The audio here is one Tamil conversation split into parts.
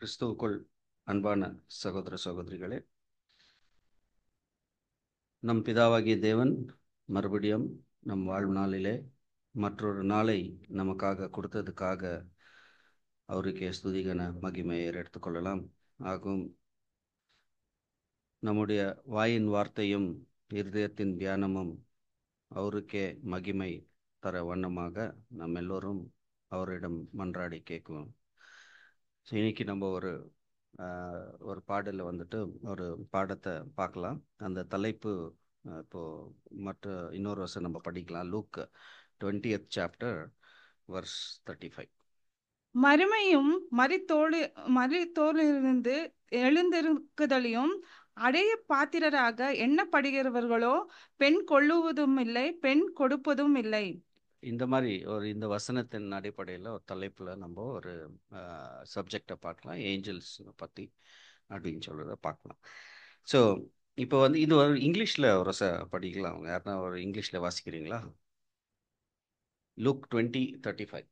கிறிஸ்துவுக்குள் அன்பான சகோதர சகோதரிகளே, நம் பிதாவாகிய தேவன் மறுபடியும் நம் வாழ்நாளிலே மற்றொரு நாளை நமக்காக கொடுத்ததுக்காக அவருக்கே ஸ்துதிகன மகிமையை எடுத்துக்கொள்ளலாம் ஆகும். நம்முடைய வாயின் வார்த்தையும் இருதயத்தின் தியானமும் அவருக்கே மகிமை தர வண்ணமாக நம்ம எல்லோரும் அவரிடம் மன்றாடி கேட்குவோம். இன்னைக்கு நம்ம ஒரு பாடலில் வந்துட்டு ஒரு பாடத்தை பார்க்கலாம். அந்த தலைப்பு இப்போ மற்ற இன்னொரு வருஷம் நம்ம படிக்கலாம். Look 20th chapter verse 35. மறுமையும் மரித்தோரிலிருந்து எழுந்திருக்குதலையும் அடைய பாத்திரராக எண்ணப்படுகிறவர்களோ பெண் கொள்ளுவதும் இல்லை, பெண் கொடுப்பதும் இல்லை. இந்த மாதிரி இந்த வசனத்தின் அடிப்படையில் ஒரு தலைப்பில் நம்ம ஒரு சப்ஜெக்டை பார்க்கலாம். ஏஞ்சல்ஸ் பற்றி அப்படின்னு சொல்கிறத பார்க்கலாம். ஸோ இப்போ இது ஒரு இங்கிலீஷில் ஒரு படிக்கலாம். அவங்க யாருன்னா ஒரு இங்கிலீஷில் வாசிக்கிறீங்களா? Look 20:35.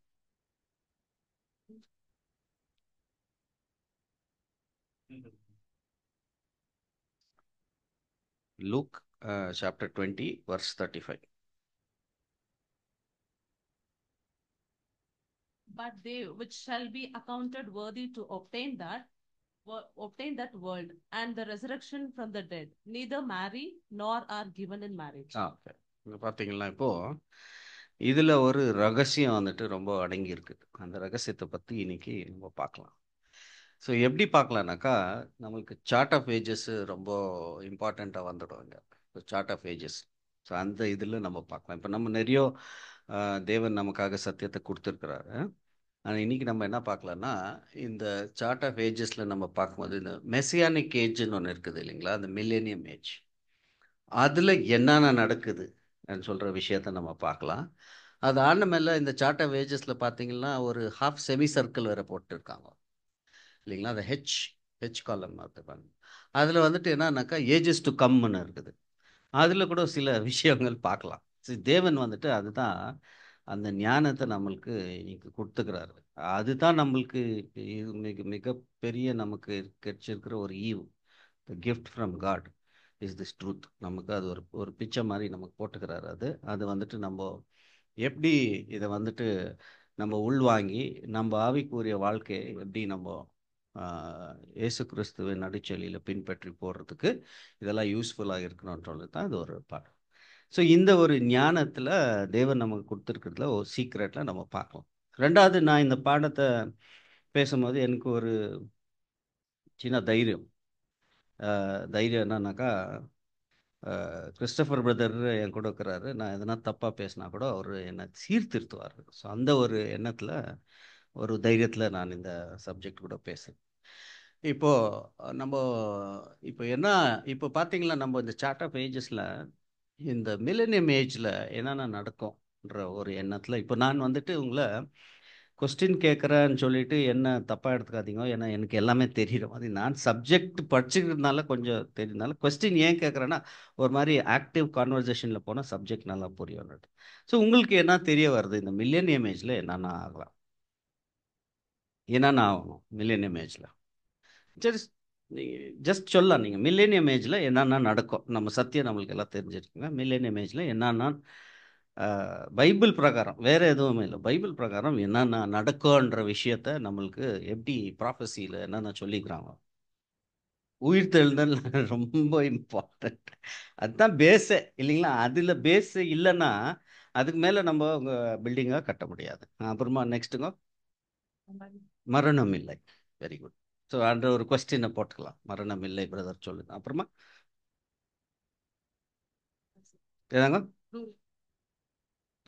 Luke chapter 20 verse 35. But they which shall be accounted worthy to obtain that world and the resurrection from the dead neither marry nor are given in marriage. Okay, பார்த்தீங்களா? இப்போ இதில் ஒரு ரகசியம் வந்துட்டு ரொம்ப அடங்கி இருக்குது. அந்த ரகசியத்தை பற்றி இன்னைக்கு நம்ம பார்க்கலாம். ஸோ எப்படி பார்க்கலான்னாக்கா, நம்மளுக்கு சார்ட் ஆஃப் ஏஜஸ் ரொம்ப இம்பார்ட்டண்ட்டாக வந்துடுவாங்க. Sort of ages. ஸோ அந்த இதில் நம்ம பார்க்கலாம். இப்போ நம்ம நிறைய தேவன் நமக்காக சத்தியத்தை கொடுத்துருக்குறாரு. ஆனால் இன்றைக்கி நம்ம என்ன பார்க்கலான்னா, இந்த சார்ட் ஆஃப் ஏஜஸில் நம்ம பார்க்கும்போது இந்த மெசியானிக் ஏஜ்னு ஒன்று இருக்குது இல்லைங்களா, அந்த மில்லேனியம் ஏஜ். அதில் என்னென்ன நடக்குது சொல்கிற விஷயத்த நம்ம பார்க்கலாம். அது ஆன மேலே இந்த சார்ட் ஆஃப் ஏஜஸில் பார்த்தீங்கன்னா ஒரு ஹாஃப் செமி சர்க்கிள் வேறு போட்டுருக்காங்க இல்லைங்களா, அந்த ஹெச் காலம் பார்த்துப்பாங்க. அதில் வந்துட்டு என்னன்னாக்கா ஏஜஸ் டு கம்னு இருக்குது. அதில் கூட சில விஷயங்கள் பார்க்கலாம். தேவன் வந்துட்டு அதுதான் அந்த ஞானத்தை நம்மளுக்கு இன்னைக்கு கொடுத்துக்கிறாரு. அதுதான் நம்மளுக்கு மிக மிகப்பெரிய நமக்கு கிடைச்சிருக்கிற ஒரு ஈவ். The gift from God is this truth. நமக்கு அது ஒரு பிச்சை மாதிரி நமக்கு போட்டுக்கிறாரு. அது வந்துட்டு நம்ம எப்படி இதை வந்துட்டு நம்ம உள்வாங்கி நம்ம ஆவிக்குரிய வாழ்க்கையை எப்படி நம்ம இயேசு கிறிஸ்துவின் நடுச்செழியில் பின்பற்றி போடுறதுக்கு இதெல்லாம் யூஸ்ஃபுல்லாக இருக்கணும்ன்றது தான் இது ஒரு பாடம். ஸோ இந்த ஒரு ஞானத்தில் தேவன் நமக்கு கொடுத்துருக்கிறதுல ஒரு சீக்ரெட்டில் நம்ம பார்க்கலாம். ரெண்டாவது, நான் இந்த பாடத்தை பேசும்போது எனக்கு ஒரு சின்ன தைரியம் என்னன்னாக்கா, கிறிஸ்டபர் பிரதர் என் கூட இருக்கிறாரு. நான் எதனா தப்பாக பேசினா கூட அவர் என்னை சீர்திருத்துவார். ஸோ அந்த ஒரு எண்ணத்தில் ஒரு தைரியத்தில் நான் இந்த சப்ஜெக்ட் கூட பேசுகிறேன். இப்போ பார்த்தீங்களா, நம்ம இந்த சார்ட் ஆஃப் ஏஜஸில் இந்த மில்லேனியம் ஏஜில் என்னென்ன நடக்கும்ன்ற ஒரு எண்ணத்தில் இப்போ நான் வந்துட்டு உங்களை கொஸ்டின் கேட்குறேன்னு சொல்லிட்டு என்ன தப்பாக எடுத்துக்காதீங்க. ஏன்னா எனக்கு எல்லாமே தெரிகிற மாதிரி நான் சப்ஜெக்ட் படிச்சுக்கிறதுனால கொஞ்சம் தெரியுதுனால கொஸ்டின் ஏன் கேட்குறேன்னா ஒரு மாதிரி ஆக்டிவ் கான்வர்சேஷனில் போனால் சப்ஜெக்ட் நல்லா புரியும். ஸோ உங்களுக்கு என்ன தெரிய வருது, இந்த மில்லேனியம் ஏஜில் என்னென்ன ஆகலாம், என்னென்ன ஆகணும் மில்லேனியம் ஏஜில்? ஜஸ்ட் சொல்லலாம். நீங்கள் மில்லேனியம் ஏஜில் என்னென்ன நடக்கும், நம்ம சத்தியம் நம்மளுக்கு எல்லாம் தெரிஞ்சிருக்குங்க. மில்லேனியம் ஏஜில் என்னென்னா பைபிள் பிரகாரம், வேறு எதுவுமே இல்லை, பைபிள் பிரகாரம் என்னென்ன நடக்கும்ன்ற விஷயத்த நம்மளுக்கு எப்படி ப்ராஃபஸியில் என்னென்ன சொல்லிக்கிறாங்க. உயிர்த்தெழுதல் ரொம்ப இம்பார்ட்டண்ட். அதுதான் பேஸே இல்லைங்களா. அதில் பேஸு இல்லைன்னா அதுக்கு மேலே நம்ம உங்கள் பில்டிங்காக கட்ட முடியாது. அப்புறமா நெக்ஸ்ட்டுங்க, மரணம் இல்லை. Very good. ஸோ அந்த ஒரு கொஸ்டினை போட்டுக்கலாம், மரணம் இல்லை பிரதர் சொல்லுங்க. அப்புறமா ஏதாங்க,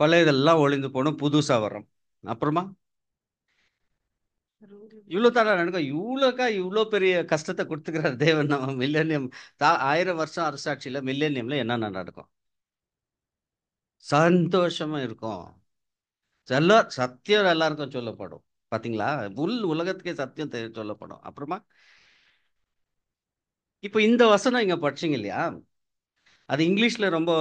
பழையதெல்லாம் ஒளிந்து போனோம், புதுசாக வரோம். அப்புறமா இவ்வளோ தானே நடக்கும். இவ்வளோ பெரிய கஷ்டத்தை கொடுத்துக்கிறார் தேவன் நம்ம மில்லேனியம் 1000 வருஷம் அரசாட்சியில் மில்லேனியமில் என்னென்ன நடக்கும்? சந்தோஷமா இருக்கும். சத்தியம் எல்லாருக்கும் சொல்லப்படும். பார்த்தீங்களா, உலகத்துக்கே சத்தியம் சொல்லப்படும். அப்புறமா இப்போ இந்த வசனம் இங்கே படிச்சிங்க இல்லையா, அது இங்கிலீஷில் ரொம்ப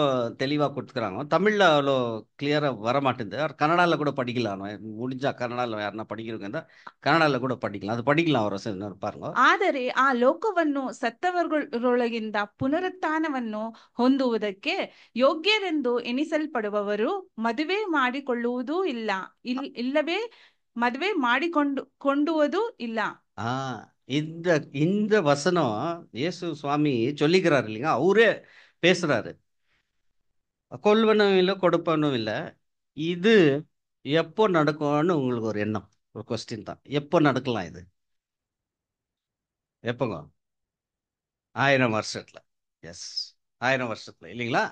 தெளிவாக கொடுத்துக்கிறாங்க. தமிழில் அவ்வளோ கிளியராக வர மாட்டேங்குது. கன்னடாவில் கூட படிக்கலாம். முடிஞ்சா கன்னடாவில் யாருன்னா படிக்கிறவங்க இருந்தால் கன்னடாவில் கூட படிக்கலாம். அது படிக்கலாம் ஒரு வசனம் பாருங்க. ಆದರೆ ಆ ಲೋಕವನ್ನು ಸತ್ತವರೊಳಗಿಂದ ಪುನರುತ್ಥಾನವನ್ನು ಹೊಂದುವುದಕ್ಕೆ ಯೋಗ್ಯರೆಂದು ಎಣಿಸಲ್ಪಡುವವರು ಮದುವೆ ಮಾಡಿಕೊಳ್ಳುವುದೂ ಇಲ್ಲ, ಇಲ್ಲವೇ ಮದುವೆ ಕೊಂಡುವುದೂ ಇಲ್ಲ. ஆ இந்த இந்த வசனம் இயேசு சுவாமி சொல்லிக்கிறாரு இல்லைங்க, அவரே பேசுறாரு. கொல்வனும் இல்லை, கொடுப்பனும் இல்லை. இது எப்போ நடக்கும்னு உங்களுக்கு ஒரு எண்ணம், ஒரு கொஸ்டின் தான். எப்போ நடக்கலாம் இது? எப்போங்க? 1000 வருஷத்துல. எஸ், 1000 வருஷத்துல இல்லைங்களா?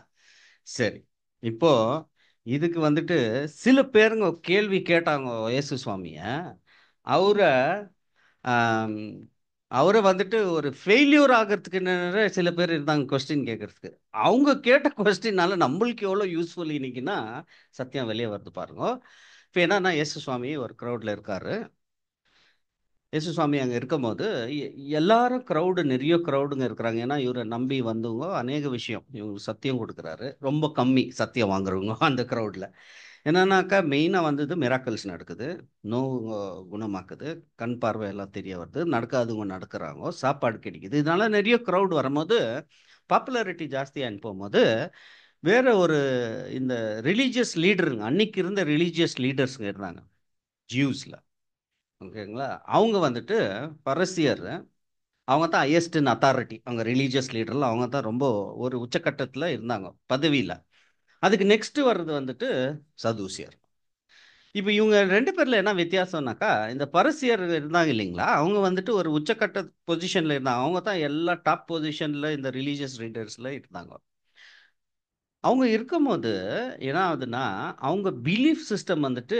சரி, இப்போ இதுக்கு வந்துட்டு சில பேருங்க கேள்வி கேட்டாங்க இயேசு சுவாமிய. அவரை ஆம், அவரை வந்துட்டு ஒரு ஃபெயில்யூர் ஆகிறதுக்கு சில பேர் இருந்தாங்க கொஸ்டின் கேட்கறதுக்கு. அவங்க கேட்ட கொஸ்டின்னால நம்மளுக்கு எவ்வளோ யூஸ்ஃபுல் இன்னைக்குன்னா சத்தியம் வெளியே வருது பாருங்க. இப்போ என்னன்னா, இயேசு சுவாமி ஒரு க்ரௌடில் இருக்காரு. இயேசு சுவாமி அங்கே இருக்கும்போது எல்லாரும் நிறைய க்ரௌடுங்க இருக்கிறாங்க. ஏன்னா இவரை நம்பி வந்தவங்க அநேக விஷயம் இவங்களுக்கு சத்தியம் கொடுக்குறாரு. ரொம்ப கம்மி சத்தியம் வாங்குறவங்க அந்த க்ரௌடில். என்னன்னாக்கா மெயினாக வந்தது மிராக்கல்ஸ் நடக்குது, நோவு குணமாக்குது, கண் பார்வை எல்லாம் தெரிய வருது, நடக்காதவங்க நடக்கிறாங்க, சாப்பாடு கிடைக்குது. இதனால நிறைய க்ரௌட் வரும்போது பாப்புலாரிட்டி ஜாஸ்தியாக போகும்போது வேற ஒரு இந்த ரிலீஜியஸ் லீடருங்க, அன்னைக்கு இருந்த ரிலீஜியஸ் லீடர்ஸுங்க இருந்தாங்க ஜியூஸில். ஓகேங்களா? அவங்க வந்துட்டு பரசியர், அவங்க தான் ஹையஸ்ட் இன் அத்தாரிட்டி. அவங்க ரிலீஜியஸ் லீடரில் அவங்க தான் ரொம்ப ஒரு உச்சக்கட்டத்தில் இருந்தாங்க பதவியில். அதுக்கு நெக்ஸ்ட் வர்றது வந்துட்டு சதுசியர். இப்போ இவங்க 2 பேரில் என்ன வித்தியாசம்னாக்கா, இந்த பரசியர் இருந்தாங்க இல்லைங்களா, அவங்க வந்துட்டு ஒரு உச்சக்கட்ட பொசிஷனில் இருந்தாங்க. அவங்க தான் எல்லா டாப் பொசிஷனில் இந்த ரிலீஜியஸ் லீடர்ஸில் இருந்தாங்க. அவங்க இருக்கும்போது என்ன ஆகுதுன்னா, அவங்க பிலீஃப் சிஸ்டம் வந்துட்டு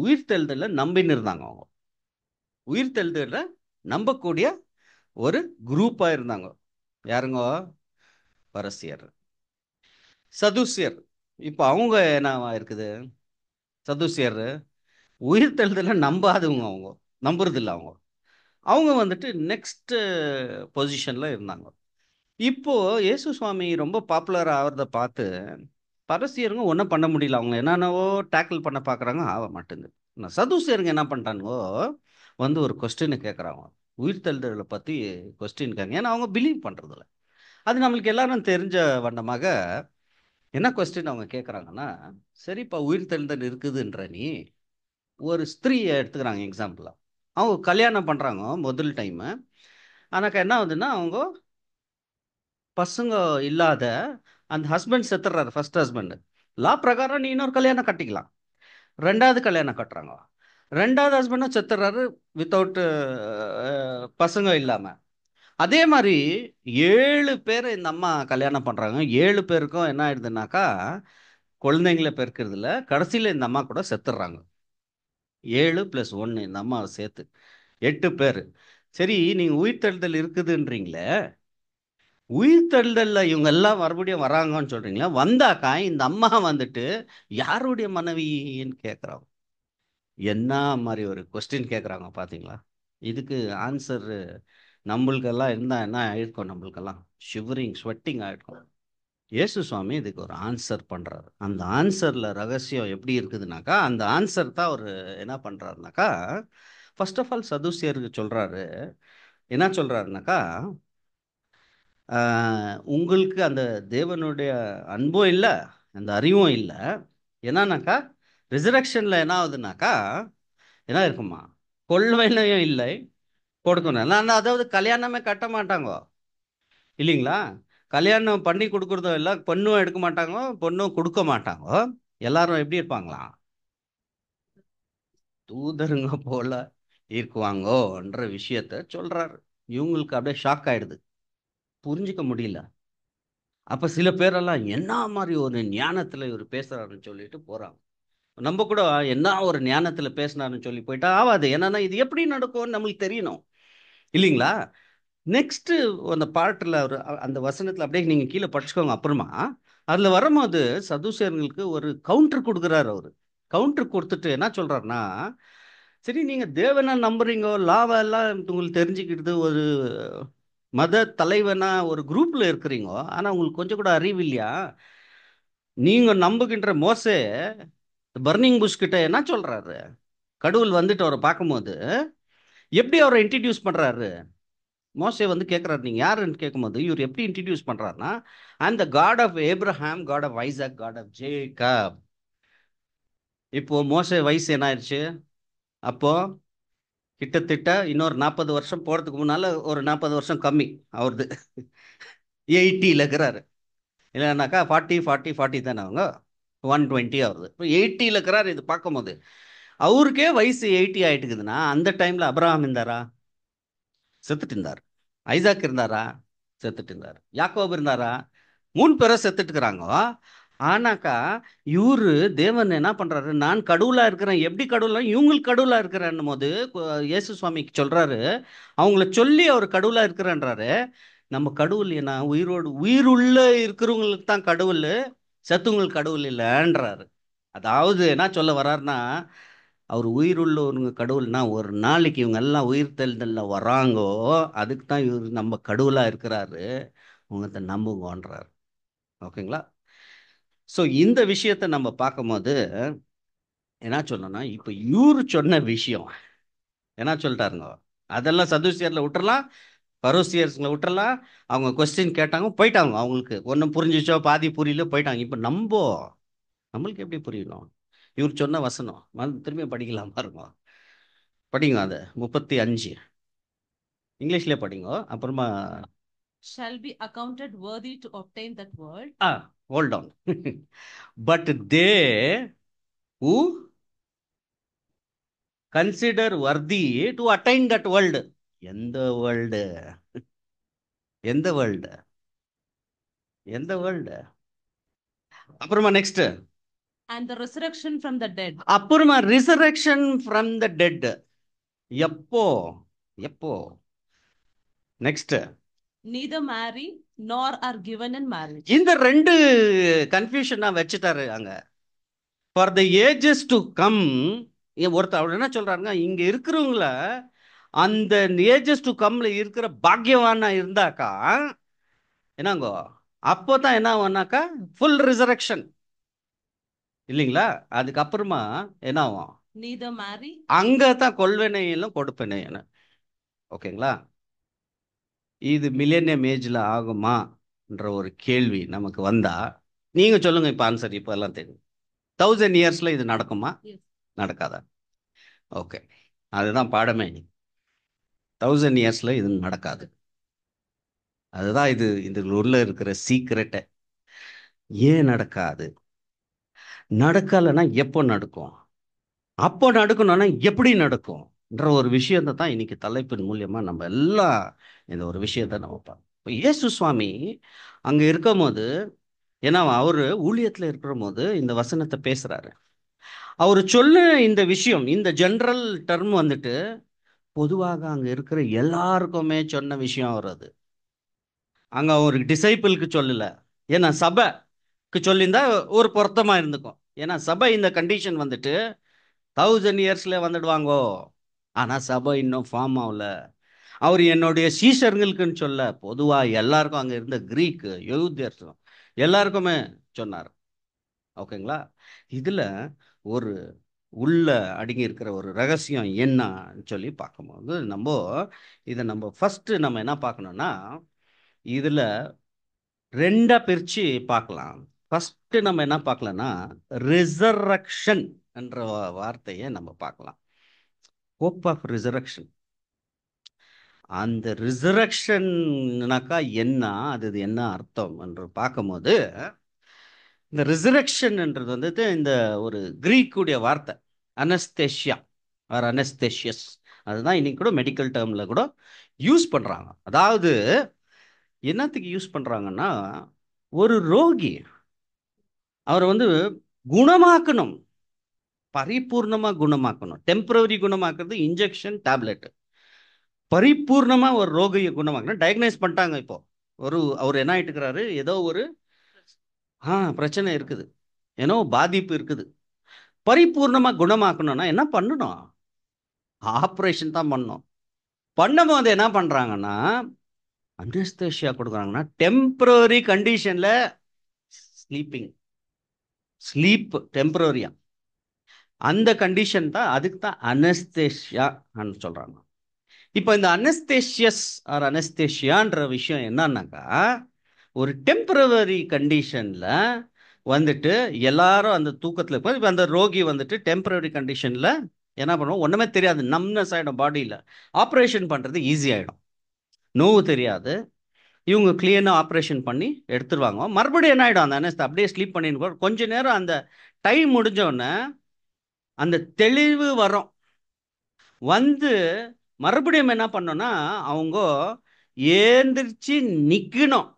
உயிர்த்தெழுதல நம்பின்னு இருந்தாங்க. அவங்க உயிர்த்தெழுதல நம்பக்கூடிய ஒரு குரூப்பாக இருந்தாங்க. யாருங்க? பரசியர். சதுசியர் இப்போ அவங்க என்னவா இருக்குது? சதுசியர் உயிர்த்தெழுதல நம்பாதவங்க, அவங்க நம்புறது இல்லை. அவங்க அவங்க வந்துட்டு நெக்ஸ்ட் பொசிஷனில் இருந்தாங்க. இப்போ இயேசு சுவாமி ரொம்ப பாப்புலர் ஆகிறத பார்த்து பரசியருங்க ஒன்றும் பண்ண முடியல. அவங்க என்னென்னவோ டேக்கிள் பண்ண பார்க்குறாங்க, ஆக மாட்டேங்குது. சதுசியருங்க என்ன பண்ணுறானுங்கோ, வந்து ஒரு கொஸ்டினை கேட்குறாங்க, உயிர்த்தெழுதலை பற்றி கொஸ்டின் கேட்க. ஏன்னா அவங்க பிலீவ் பண்ணுறதில்ல. அது நம்மளுக்கு எல்லாரும் தெரிஞ்ச வண்ணமாக என்ன கொஸ்டின் அவங்க கேட்குறாங்கன்னா, சரிப்பா உயிர்த்தெழுதல் இருக்குதுன்ற நீ ஒரு ஸ்திரீயை எடுத்துக்கிறாங்க எக்ஸாம்பிளாக. அவங்க கல்யாணம் பண்ணுறாங்க முதல் டைமு. ஆனாக்கா என்ன ஆகுதுன்னா, அவங்க பசங்க இல்லாத அந்த ஹஸ்பண்ட் செத்துடுறாரு, ஃபர்ஸ்ட் ஹஸ்பண்ட். லா பிரகாரம் நீ இன்னொரு கல்யாணம் கட்டிக்கலாம். 2வது கல்யாணம் கட்டுறாங்க. 2வது ஹஸ்பண்டும் செத்துடுறாரு வித்தவுட் பசங்க இல்லாமல். அதே மாதிரி 7 பேர் இந்த அம்மா கல்யாணம் பண்ணுறாங்க. 7 பேருக்கும் என்ன ஆயிடுதுனாக்கா குழந்தைங்கள பெருக்கிறதுல கடைசியில் இந்த அம்மா கூட செத்துடுறாங்க. 7 + 1 இந்த அம்மாவை சேர்த்து 8 பேர். சரி, நீங்கள் உயிர்த்தெழுதல் இருக்குதுன்றீங்களே, உயிர்த்தெழுதல்ல இவங்க எல்லாம் மறுபடியும் வராங்கன்னு சொல்றீங்களா? வந்தாக்கா இந்த அம்மா வந்துட்டு யாருடைய மனைவின்னு கேட்குறாங்க. என்ன மாதிரி ஒரு கொஸ்டின் கேட்குறாங்க பார்த்தீங்களா? இதுக்கு ஆன்சர் நம்மளுக்கெல்லாம் இருந்தால் என்ன ஆயிருக்கும்? நம்மளுக்கெல்லாம் ஷிவரிங் ஸ்வெட்டிங் ஆயிருக்கும். இயேசு சுவாமி இதுக்கு ஒரு ஆன்சர் பண்ணுறாரு. அந்த ஆன்சரில் ரகசியம் எப்படி இருக்குதுனாக்கா, அந்த ஆன்சர் தான் அவர் என்ன பண்ணுறாருனாக்கா, ஃபர்ஸ்ட் ஆஃப் ஆல் சதுசியருக்கு சொல்கிறாரு. என்ன சொல்கிறாருனாக்கா, உங்களுக்கு அந்த தேவனுடைய அன்பும் இல்லை, அந்த அறிவும் இல்லை. என்னன்னாக்கா ரிசரக்ஷனில் என்ன ஆகுதுனாக்கா என்ன இருக்குமா, கொள்ளையும் இல்லை, கொடுக்கணும். நான் அதாவது கல்யாணமே கட்ட மாட்டாங்க இல்லைங்களா? கல்யாணம் பண்ணி கொடுக்குறதும் இல்லை, பொண்ணும் எடுக்க மாட்டாங்க, பொண்ணும் கொடுக்க மாட்டாங்க. எல்லாரும் எப்படி இருப்பாங்களா? தூதருங்க போல இருக்குவாங்கோன்ற விஷயத்த சொல்றாரு. இவங்களுக்கு அப்படியே ஷாக் ஆயிடுது, புரிஞ்சுக்க முடியல. அப்ப சில பேரெல்லாம் என்ன மாதிரி ஒரு ஞானத்துல இவர் பேசுறாருன்னு சொல்லிட்டு போறாங்க. நம்ம கூட என்ன ஒரு ஞானத்துல பேசினாருன்னு சொல்லி போயிட்டா ஆகாது. என்னன்னா இது எப்படி நடக்கும்னு நம்மளுக்கு தெரியணும் இல்லைங்களா? நெக்ஸ்ட் அந்த பாட்டில் அவர் அந்த வசனத்தில் அப்படியே நீங்கள் கீழே படிச்சுக்கோங்க அப்புறமா. அதில் வரும்போது சதுசேயர்களுக்கு ஒரு கவுண்டர் கொடுக்குறாரு. அவர் கவுண்டர் கொடுத்துட்டு என்ன சொல்கிறாருன்னா, சரி நீங்கள் தேவனை நம்புறீங்க, லாவெல்லாம் உங்களுக்கு தெரிஞ்சுக்கிட்டு ஒரு மத தலைவனா ஒரு குரூப்ல இருக்கிறீங்க, ஆனா உங்களுக்கு கொஞ்சம் கூட அறிவு இல்லையா? நீங்க நம்புகின்ற மோசே பர்னிங் புஷ் கிட்ட என்ன சொல்றாரு? கடவுள் வந்துட்டு அவரை பார்க்கும்போது எப்படி அவரை இன்ட்ரடியூஸ் பண்றாரு? மோசே வந்து கேட்குறாரு, நீங்க யாருன்னு கேட்கும்போது இவர் எப்படி இன்ட்ரடியூஸ் பண்றாருன்னா, and the God of Abraham, God of Isaac, God of Jacob. இப்போ மோசே வயசு என்ன ஆயிடுச்சு? அப்போ கிட்டத்தட்ட இன்னொரு 40 வருஷம் போறதுக்கு முன்னால ஒரு 40 வருஷம் கம்மி அவரது. 80ல இருக்கிறாரு. இல்லைனாக்கா 40 தானே அவங்க. 120 ஆகுது. இப்போ 80ல இருக்கிறாரு. இது பார்க்கும்போது அவருக்கே வயசு 80 ஆயிட்டுக்குதுன்னா, அந்த டைம்ல அப்ரஹாம் இருந்தாரா? செத்துட்டு இருந்தார். ஐசாக் இருந்தாரா? செத்துட்டு இருந்தார். யாக்கோபு இருந்தாரா? 3 பேரும் செத்துட்டு இருக்கிறாங்க. ஆனாக்கா இவரு தேவன் என்ன பண்றாரு? நான் கடவுளா இருக்கிறேன். எப்படி கடவுளா? இவங்களுக்கு கடவுளா இருக்கிறேன் போது இயேசு சுவாமிக்கு சொல்றாரு. அவங்கள சொல்லி அவர் கடவுளா இருக்கிறேன்றாரு. நம்ம கடவுள் என்ன? உயிரோடு உயிருள்ள இருக்கிறவங்களுக்கு தான் கடவுள், செத்துவங்களுக்கு கடவுள் இல்லைன்றாரு. அதாவது என்ன சொல்ல வர்றாருன்னா, அவர் உயிருள்ளவங்க கடவுள்னா ஒரு நாளைக்கு இவங்க எல்லாம் உயிர் தெழுதல்ல வராங்கோ, அதுக்கு தான் இவர் நம்ம கடவுளா இருக்கிறாரு, உங்க நம்புங்கன்றாரு. ஓகேங்களா? ஸோ இந்த விஷயத்தை நம்ம பார்க்கும்போது என்ன சொல்லணும்னா, இப்போ இவரு சொன்ன விஷயம் என்ன சொல்லிட்டாருங்க? அதெல்லாம் சதுசியர்ல விட்டுறலாம், பரோசியர்ஸ்ல விட்டுறலாம். அவங்க கொஸ்டின் கேட்டாங்க, போயிட்டாங்க. அவங்களுக்கு ஒன்றும் புரிஞ்சிச்சோ பாதி புரியல, போயிட்டாங்க. இப்போ நம்மளுக்கு எப்படி புரியணும்? இவர் சொன்ன வசனம் திரும்பி படிக்கலாம் பாருங்க. படிங்க அதை 35 இங்கிலீஷ்ல படிங்க. அப்புறமா Shall be accounted worthy to obtain that world. Hold on. But they who consider worthy to attain that world. எந்த வேர்ல்டு? எந்த வேர்ல்டு? எந்த வேர்ல்டு? அப்புறமா next, And the resurrection from the dead. அப்புறமா ரிசரக்ஷன் ஃப்ரம் த டெட். எப்போ? எப்போ? Next, Neither marry nor are given in marriage. இந்த ரெண்டு கன்ஃபியூஷன் நான் வச்சுட்டாரு அங்க. For the ages to come. ஒருத்தர் அவர் என்ன சொல்றாருங்க, இங்க இருக்கிறவங்கள அந்த ஏஜஸ் டு கம்ல இருக்கிற பாக்கியவானா இருந்தாக்கா என்னங்கோ, அப்போதான் என்ன ஆகும்னாக்கா ஃபுல் ரிசரக்ஷன் இல்லைங்களா? அதுக்கப்புறமா என்ன ஆகும்? Neither marry. அங்கதான் கொள்வனையிலும் கொடுப்பனையும். ஓகேங்களா? இது மில்லேனியம் ஏஜ்ல ஆகுமான்ற ஒரு கேள்வி நமக்கு வந்தா நீங்க சொல்லுங்க. இப்ப ஆன்சர் இப்ப எல்லாம் தெரியும். 1000 இயர்ஸ்ல இது நடக்குமா? Yes. நடக்காதா? ஓகே, அதுதான் பாடமே. 1000 இயர்ஸ்ல இது நடக்காது. அதுதான் இது உள்ள இருக்கிற சீக்ரெட்டை. ஏன் நடக்காது? நடக்கலைன்னா எப்போ நடக்கும்? அப்போ நடக்கணும்னா எப்படி நடக்கும்ன்ற ஒரு விஷயத்தை தான் இன்னைக்கு தலைப்பின் மூலியமா நம்ம எல்லாம் இந்த ஒரு விஷயத்தை நம்ம பார்ப்போம். இப்போ இயேசு சுவாமி அங்க இருக்கும்போது, ஏன்னா அவரு ஊழியத்துல இருக்கிற போது இந்த வசனத்தை பேசுறாரு. அவர் சொல்ல இந்த விஷயம், இந்த ஜெனரல் டர்ம் வந்துட்டு பொதுவாக அங்க இருக்கிற எல்லாருக்குமே சொன்ன விஷயம் வருது. அங்க ஒரு டிசைபிளுக்கு சொல்லல. ஏன்னா சபைக்கு சொல்லியிருந்தா ஒரு பொருத்தமா இருந்துக்கும். ஏன்னா சபை இந்த கண்டிஷன் வந்துட்டு 1000 இயர்ஸ்ல வந்துடுவாங்கோ. ஆனா சபை இன்னும் ஃபார்ம் ஆகல. அவர் என்னுடைய சீஷர்களுக்குன்னு சொல்ல, பொதுவா எல்லாருக்கும் அங்க இருந்த கிரீக் யூதர்ஸ் எல்லாருக்குமே சொன்னார். ஓகேங்களா? இதுல ஒரு உள்ள அடங்கி இருக்கிற ஒரு ரகசியம் என்னன்னு சொல்லி பார்க்கும்போது நம்ம ஃபர்ஸ்ட் நம்ம என்ன பார்க்கணும்னா, இதுல ரெண்டா பிரிச்சு பார்க்கலாம். ஃபர்ஸ்ட் நம்ம என்ன பார்க்கலாம்னா, ரிசரக்ஷன் என்ற வார்த்தையை நம்ம பார்க்கலாம். Hope of resurrection. அந்த ரிசரக்ஷன்னாக்கா என்ன, அது என்ன அர்த்தம் என்று பார்க்கும்போது, இந்த ரிசரக்ஷன்ன்றது வந்துட்டு இந்த ஒரு கிரீக்குடைய வார்த்தை அனஸ்தேஷியா ஆர் அனஸ்தேஷியஸ். அதுதான் இன்னைக்கு கூட மெடிக்கல் டேர்ம்ல கூட யூஸ் பண்றாங்க. அதாவது என்னத்துக்கு யூஸ் பண்றாங்கன்னா, ஒரு ரோகி அவரை வந்து குணமாக்கணும், பரிபூர்ணமா குணமாக்கணும். டெம்பரரி குணமாக்குறது இன்ஜெக்ஷன் டேப்லெட். பரிபூர்ணமா ஒரு ரோகியை குணமாக்கணும். டயக்னைஸ் பண்ணிட்டாங்க. இப்போ அவர் என்ன ஆயிட்டு இருக்கிறாரு, ஏதோ ஒரு பிரச்சனை இருக்குது, ஏதோ பாதிப்பு இருக்குது. பரிபூர்ணமா குணமாக்கணும்னா என்ன பண்ணணும்? ஆப்ரேஷன் தான் பண்ணணும். பண்ணும்போது என்ன பண்றாங்கன்னா, அனஸ்தேஷியா கொடுக்குறாங்கன்னா டெம்பரரி கண்டிஷன்ல ஸ்லீப் டெம்பரரியா, அந்த கண்டிஷன் தான், அதுக்கு தான் அனஸ்தேஷியா சொல்றாங்க. இப்போ இந்த அனஸ்தேஷியஸ் ஆர் அனஸ்தேஷியான்ற விஷயம் என்னன்னாக்கா, ஒரு டெம்பரவரி கண்டிஷன்ல வந்துட்டு எல்லாரும் அந்த தூக்கத்தில் இருப்பாங்க. இப்போ அந்த ரோகி வந்துட்டு டெம்பரவரி கண்டிஷன்ல என்ன பண்ணுவோம், ஒன்றுமே தெரியாது, நம்னஸ் ஆகிடும் பாடியில். ஆப்ரேஷன் பண்ணுறது ஈஸி ஆகிடும், நோவு தெரியாது. இவங்க கிளீனாக ஆப்ரேஷன் பண்ணி எடுத்துருவாங்க. மறுபடியும் என்ன ஆகிடும், அந்த அனஸ்த அப்படியே ஸ்லீப் பண்ணின்னு கொஞ்ச நேரம் அந்த டைம் முடிஞ்ச உடனே அந்த தெளிவு வரும். வந்து மறுபடியும் என்ன பண்ணோம்னா அவங்க ஏந்திரிச்சு நிக்கணும்.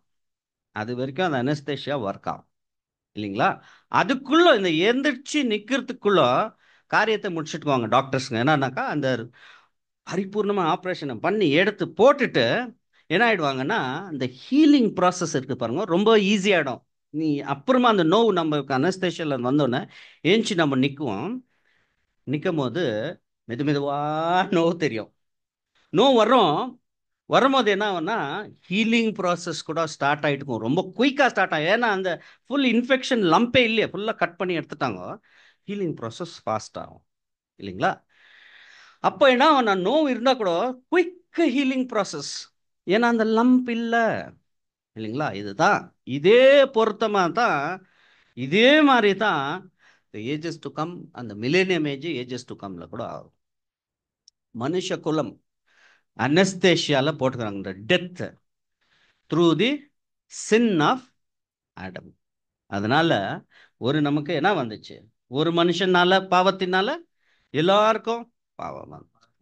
அது வரைக்கும் அந்த அனஸ்தேஷியா ஒர்க் ஆகும் இல்லைங்களா? அதுக்குள்ள இந்த எந்திரிச்சு நிக்கிறதுக்குள்ள காரியத்தை முடிச்சுட்டுக்குவாங்க டாக்டர்ஸ்ங்க. என்னன்னாக்கா அந்த பரிபூர்ணமா ஆப்ரேஷனை பண்ணி எடுத்து போட்டுட்டு என்ன ஆயிடுவாங்கன்னா, அந்த ஹீலிங் ப்ராசஸ் இருக்கு பாருங்க, ரொம்ப ஈஸி ஆயிடும். நீ அப்புறமா அந்த நோவு நம்மளுக்கு அனஸ்தேஷியால வந்தோடனே ஏஞ்சி நம்ம நிற்கும் போது மெதுவா நோவு தெரியும். நோவு வரும்போது என்ன ஆகும்னா ஹீலிங் ப்ராசஸ் கூட ஸ்டார்ட் ஆகிட்டு இருக்கும். ரொம்ப குயிக்காக ஸ்டார்ட் ஆகும். ஏன்னா அந்த ஃபுல் இன்ஃபெக்ஷன் லம்பே இல்லையே, ஃபுல்லாக கட் பண்ணி எடுத்துட்டாங்க. ஹீலிங் ப்ராசஸ் ஃபாஸ்ட் ஆகும் இல்லைங்களா? அப்போ என்ன ஆகும், நோவு இருந்தால் கூட குயிக் ஹீலிங் ப்ராசஸ், ஏன்னா அந்த லம்ப் இல்லை இல்லைங்களா? இதுதான், இதே பொருத்தமாக தான், இதே மாதிரி தான் ஏஜஸ் டு கம், அந்த மில்லேனியம் ஏஜஸ் டு கம்ல கூட ஆகும். மனுஷ குலம் அனஸ்தேஷியால போட்டுக்கிறாங்க இந்த death through the sin of Adam. அதனால நமக்கு என்ன வந்துச்சு, ஒரு மனுஷனால பாவத்தினால எல்லாருக்கும் பாவம்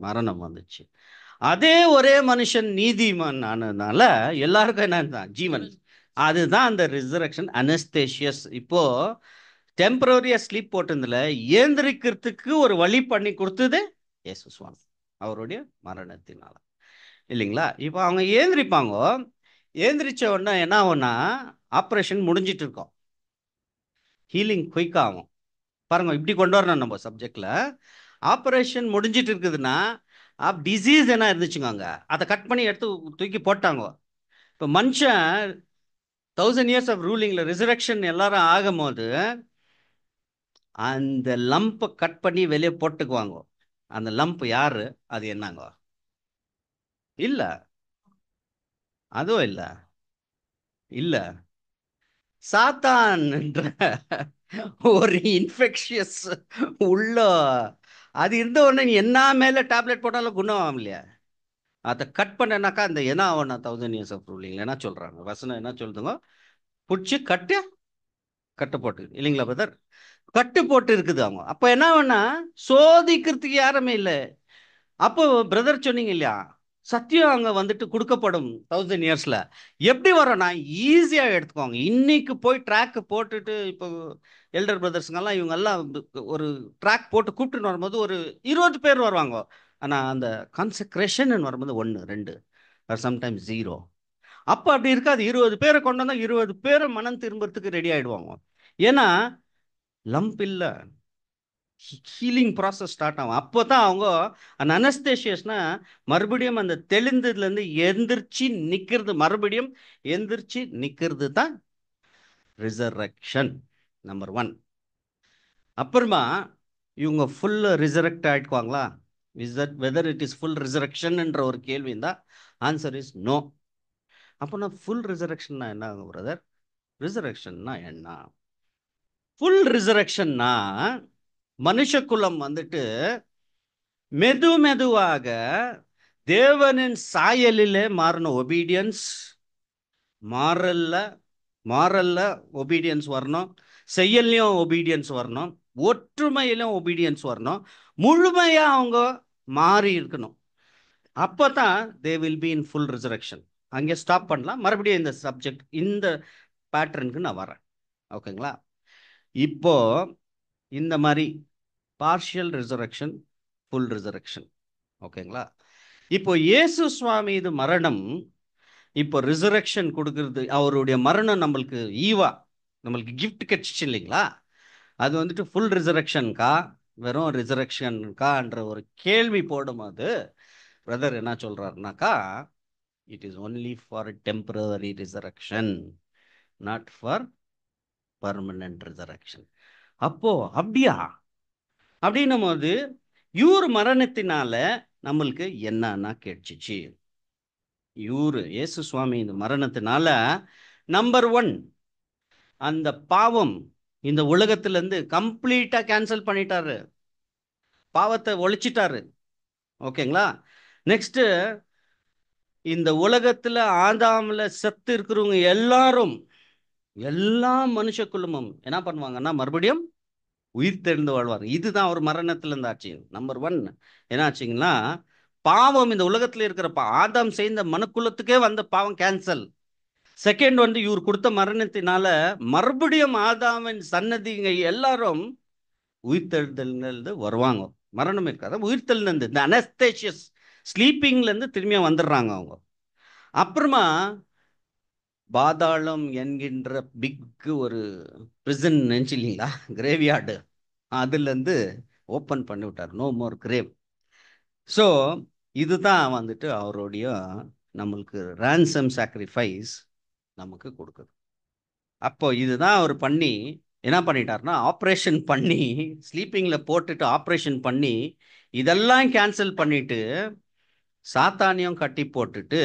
மரணம் வந்துச்சு. அதே ஒரே மனுஷன் நீதிமான் ஆனதுனால எல்லாருக்கும் என்ன ஜீவன். அதுதான் அந்த ரிசரக்ஷன் அனஸ்தேஷியஸ். இப்போ டெம்பரரியா ஸ்லீப் போட்டதுல ஏந்திரிக்கிறதுக்கு ஒரு வழி பண்ணி கொடுத்தது இயேசு சுவாமி அவருடைய மரணத்தினால இல்லைங்களா? இப்போ அவங்க ஏந்திரிப்பாங்க. ஏந்திரிச்ச உடனே என்ன ஆகும்னா ஆப்ரேஷன் முடிஞ்சிட்டு இருக்கோம், ஹீலிங் குயிக் ஆகும். பாருங்க, இப்படி கொண்டு வரணும் நம்ம சப்ஜெக்ட்ல. ஆப்ரேஷன் முடிஞ்சிட்டு இருக்குதுன்னா டிசீஸ் என்ன இருந்துச்சுங்க, அங்கே அதை கட் பண்ணி எடுத்து தூக்கி போட்டாங்க. இப்போ மனுஷன் 1000 years ஆஃப் ரூலிங்ல ரிசரக்ஷன் எல்லாரும் ஆகும் போது அந்த லம்பை கட் பண்ணி வெளியே போட்டுக்குவாங்க. அந்த லம்ப் யாரு, அது என்னங்க? இல்ல, அதுவும் இல்ல சாத்தான் என்ற ஒரு இன்ஃபெக்ஷியஸ் உள்ள அது இருந்த உடனே நீ என்ன மேல டேப்லெட் போட்டாலும் குணம் ஆகும் இல்லையா? அதை கட் பண்ணனாக்கா அந்த என்ன ஆகும், 1000 years ஆஃப் ரூலிங் என்ன சொல்றாங்க, வசனம் என்ன சொல்லுதுங்க, பிடிச்சி கட்டு போட்டு இல்லைங்களா பிரதர்? கட்டு போட்டு இருக்குது அவங்க. அப்ப என்ன வேணா சோதிக்கிறதுக்கு யாருமே இல்லை. அப்போ பிரதர் சொன்னீங்க இல்லையா, சத்தியம் அங்க வந்துட்டு கொடுக்கப்படும் 1000 yearsல. எப்படி வரும்னா ஈஸியா எடுத்துக்குவாங்க. இன்னைக்கு போய் ட்ராக் போட்டுட்டு இப்போ எல்டர் பிரதர்ஸுங்கெல்லாம் இவங்க எல்லாம் ஒரு ட்ராக் போட்டு கூப்பிட்டுன்னு வரும்போது ஒரு 20 பேர் வருவாங்க. ஆனா அந்த கான்செக்ரேஷன் வரும்போது 1 2 சம்டைம்ஸ் 0. அப்போ அப்படி இருக்காது. 20 பேரை கொண்டு வந்தா 20 பேரை மனம் திரும்புறதுக்கு ரெடி ஆயிடுவாங்க. ஏன்னா லம்ப் இல்லை, ஹீலிங் ப்ராசஸ் ஸ்டார்ட் ஆகும். அப்போ தான் அவங்க அந்த அனஸ்தேஷியஸ்னா மறுபடியும் அந்த தெளிந்ததுலேருந்து எந்திரிச்சு நிற்கிறது, மறுபடியும் எந்திரிச்சு நிற்கிறது தான் ரிசரக்ஷன் நம்பர் 1. அப்புறமா இவங்க ஃபுல் ரிசரக்ட் ஆகிடுவாங்களா? வெதர் இட் இஸ் ஃபுல் ரிசரக்ஷன்ன்ற ஒரு கேள்வி இருந்தால் ஆன்சர் இஸ் நோ. அப்போனா ஃபுல் ரிசரக்ஷன்னா என்ன பிரதர்? ரிசரக்ஷன்னா என்ன? ஃபுல் ரிசரக்ஷன்னா மனுஷகுலம் வந்துட்டு மெதுவாக தேவனின் சாயலிலே மாறின ஒபீடியன்ஸ், மாறல்ல ஒபீடியன்ஸ் வரணும், செயல்லையும் ஒபீடியன்ஸ் வரணும், ஒற்றுமையிலும் ஒபீடியன்ஸ் வரணும், முழுமையா அவங்க மாறி இருக்கணும். அப்பதான் they will be in full resurrection. அங்கே ஸ்டாப் பண்ணலாம், மறுபடியும் இந்த சப்ஜெக்ட் இந்த பேட்டர்னுக்கு நான் வரேன். ஓகேங்களா? இப்போ இந்த மாதிரி பார்ஷியல் ரிசரக்ஷன், ஃபுல் ரிசரக்ஷன். ஓகேங்களா? இப்போ இயேசு சுவாமி இது மரணம், இப்போ ரிசரக்ஷன் கொடுக்கறது, அவருடைய மரணம் நம்மளுக்கு நம்மளுக்கு கிஃப்ட் கிடைச்சிச்சு இல்லைங்களா? அது வந்துட்டு ஃபுல் ரிசரக்ஷன்கா வெறும் ரிசரக்ஷன்கான்ற ஒரு கேள்வி போடும்போது பிரதர் என்ன சொல்றாருனாக்கா, it is only for temporary resurrection, not for permanent resurrection. அப்போ அப்படியா? அப்படின்னும் போது இவர் மரணத்தினால நம்மளுக்கு என்னன்னா கேட்டுச்சு. இயேசு சுவாமி இந்த மரணத்தினால நம்பர் 1 அந்த பாவம் இந்த உலகத்துல இருந்து கம்ப்ளீட்டா கேன்சல் பண்ணிட்டாரு, பாவத்தை ஒழிச்சிட்டாரு. ஓகேங்களா? நெக்ஸ்ட், இந்த உலகத்துல ஆதாம்ல செத்து இருக்கிறவங்க எல்லாரும், எல்லா மனுஷ குலமும் என்ன பண்ணுவாங்கன்னா மறுபடியும் உயிர் தெழுந்து வாழ்வாங்க. இதுதான் ஒரு மரணத்துல இருந்து ஆச்சு. நம்பர் 1 என்ன ஆச்சுங்கன்னா, பாவம் இந்த உலகத்துல இருக்கிற ஆதாம் செய்த மனுக்குலத்துக்கே வந்த பாவம் கேன்சல். செகண்ட் இவர் கொடுத்த மரணத்தினால மறுபடியும் ஆதாமின் சன்னதிங்க எல்லாரும் உயிர்த்தெழுந்தல் வருவாங்க. மரணம் இருக்காது, உயிர்த்தெழுந்து இந்த அனஸ்தேஷியஸ் ஸ்லீப்பிங்ல இருந்து திரும்பியா வந்துடுறாங்க அவங்க. அப்புறமா பாதாளம் என்கின்ற பிக் ஒரு பிரிசன் நினைச்சு இல்லைங்களா, கிரேவியார்டு, அதுல இருந்து ஓப்பன் பண்ணி விட்டார். No more grave. ஸோ இதுதான் வந்துட்டு அவருடைய நம்மளுக்கு ransom சாக்ரிஃபைஸ் நமக்கு கொடுக்குது. அப்போ இதுதான் அவர் பண்ணி என்ன பண்ணிட்டாருன்னா, ஆப்ரேஷன் பண்ணி ஸ்லீப்பிங்ல போட்டுட்டு ஆப்ரேஷன் பண்ணி இதெல்லாம் கேன்சல் பண்ணிட்டு சாத்தானியம் கட்டி போட்டுட்டு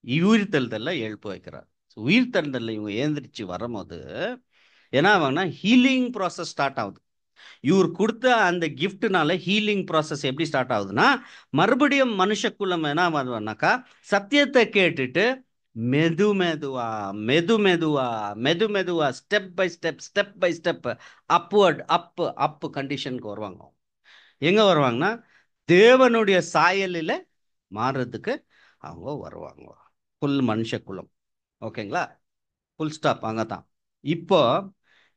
உயிர்த்தெழுதல்ல எழுப்ப வைக்கிறார். உயிர்த்தெழுதல்ல இவங்க ஏந்திரிச்சு வரும்போது என்ன ஆகும்னா, ஹீலிங் ப்ராசஸ் ஸ்டார்ட் ஆகுது. இவர் கொடுத்த அந்த கிஃப்ட்னால ஹீலிங் ப்ராசஸ் எப்படி ஸ்டார்ட் ஆகுதுன்னா, மறுபடியும் மனுஷக்குலம் என்ன ஆகுதுனாக்கா, சத்தியத்தை கேட்டுட்டு மெது மெதுவா மெது மெதுவா மெது மெதுவா ஸ்டெப் பை ஸ்டெப் அப்வர்ட் அப் கண்டிஷனுக்கு வருவாங்க. எங்க வருவாங்கன்னா, தேவனுடைய சாயலில் மாறுறதுக்கு அவங்க வருவாங்க. ஃபுல் மனுஷக்குலம். ஓகேங்களா? ஃபுல் ஸ்டாப் அங்கே தான். இப்போ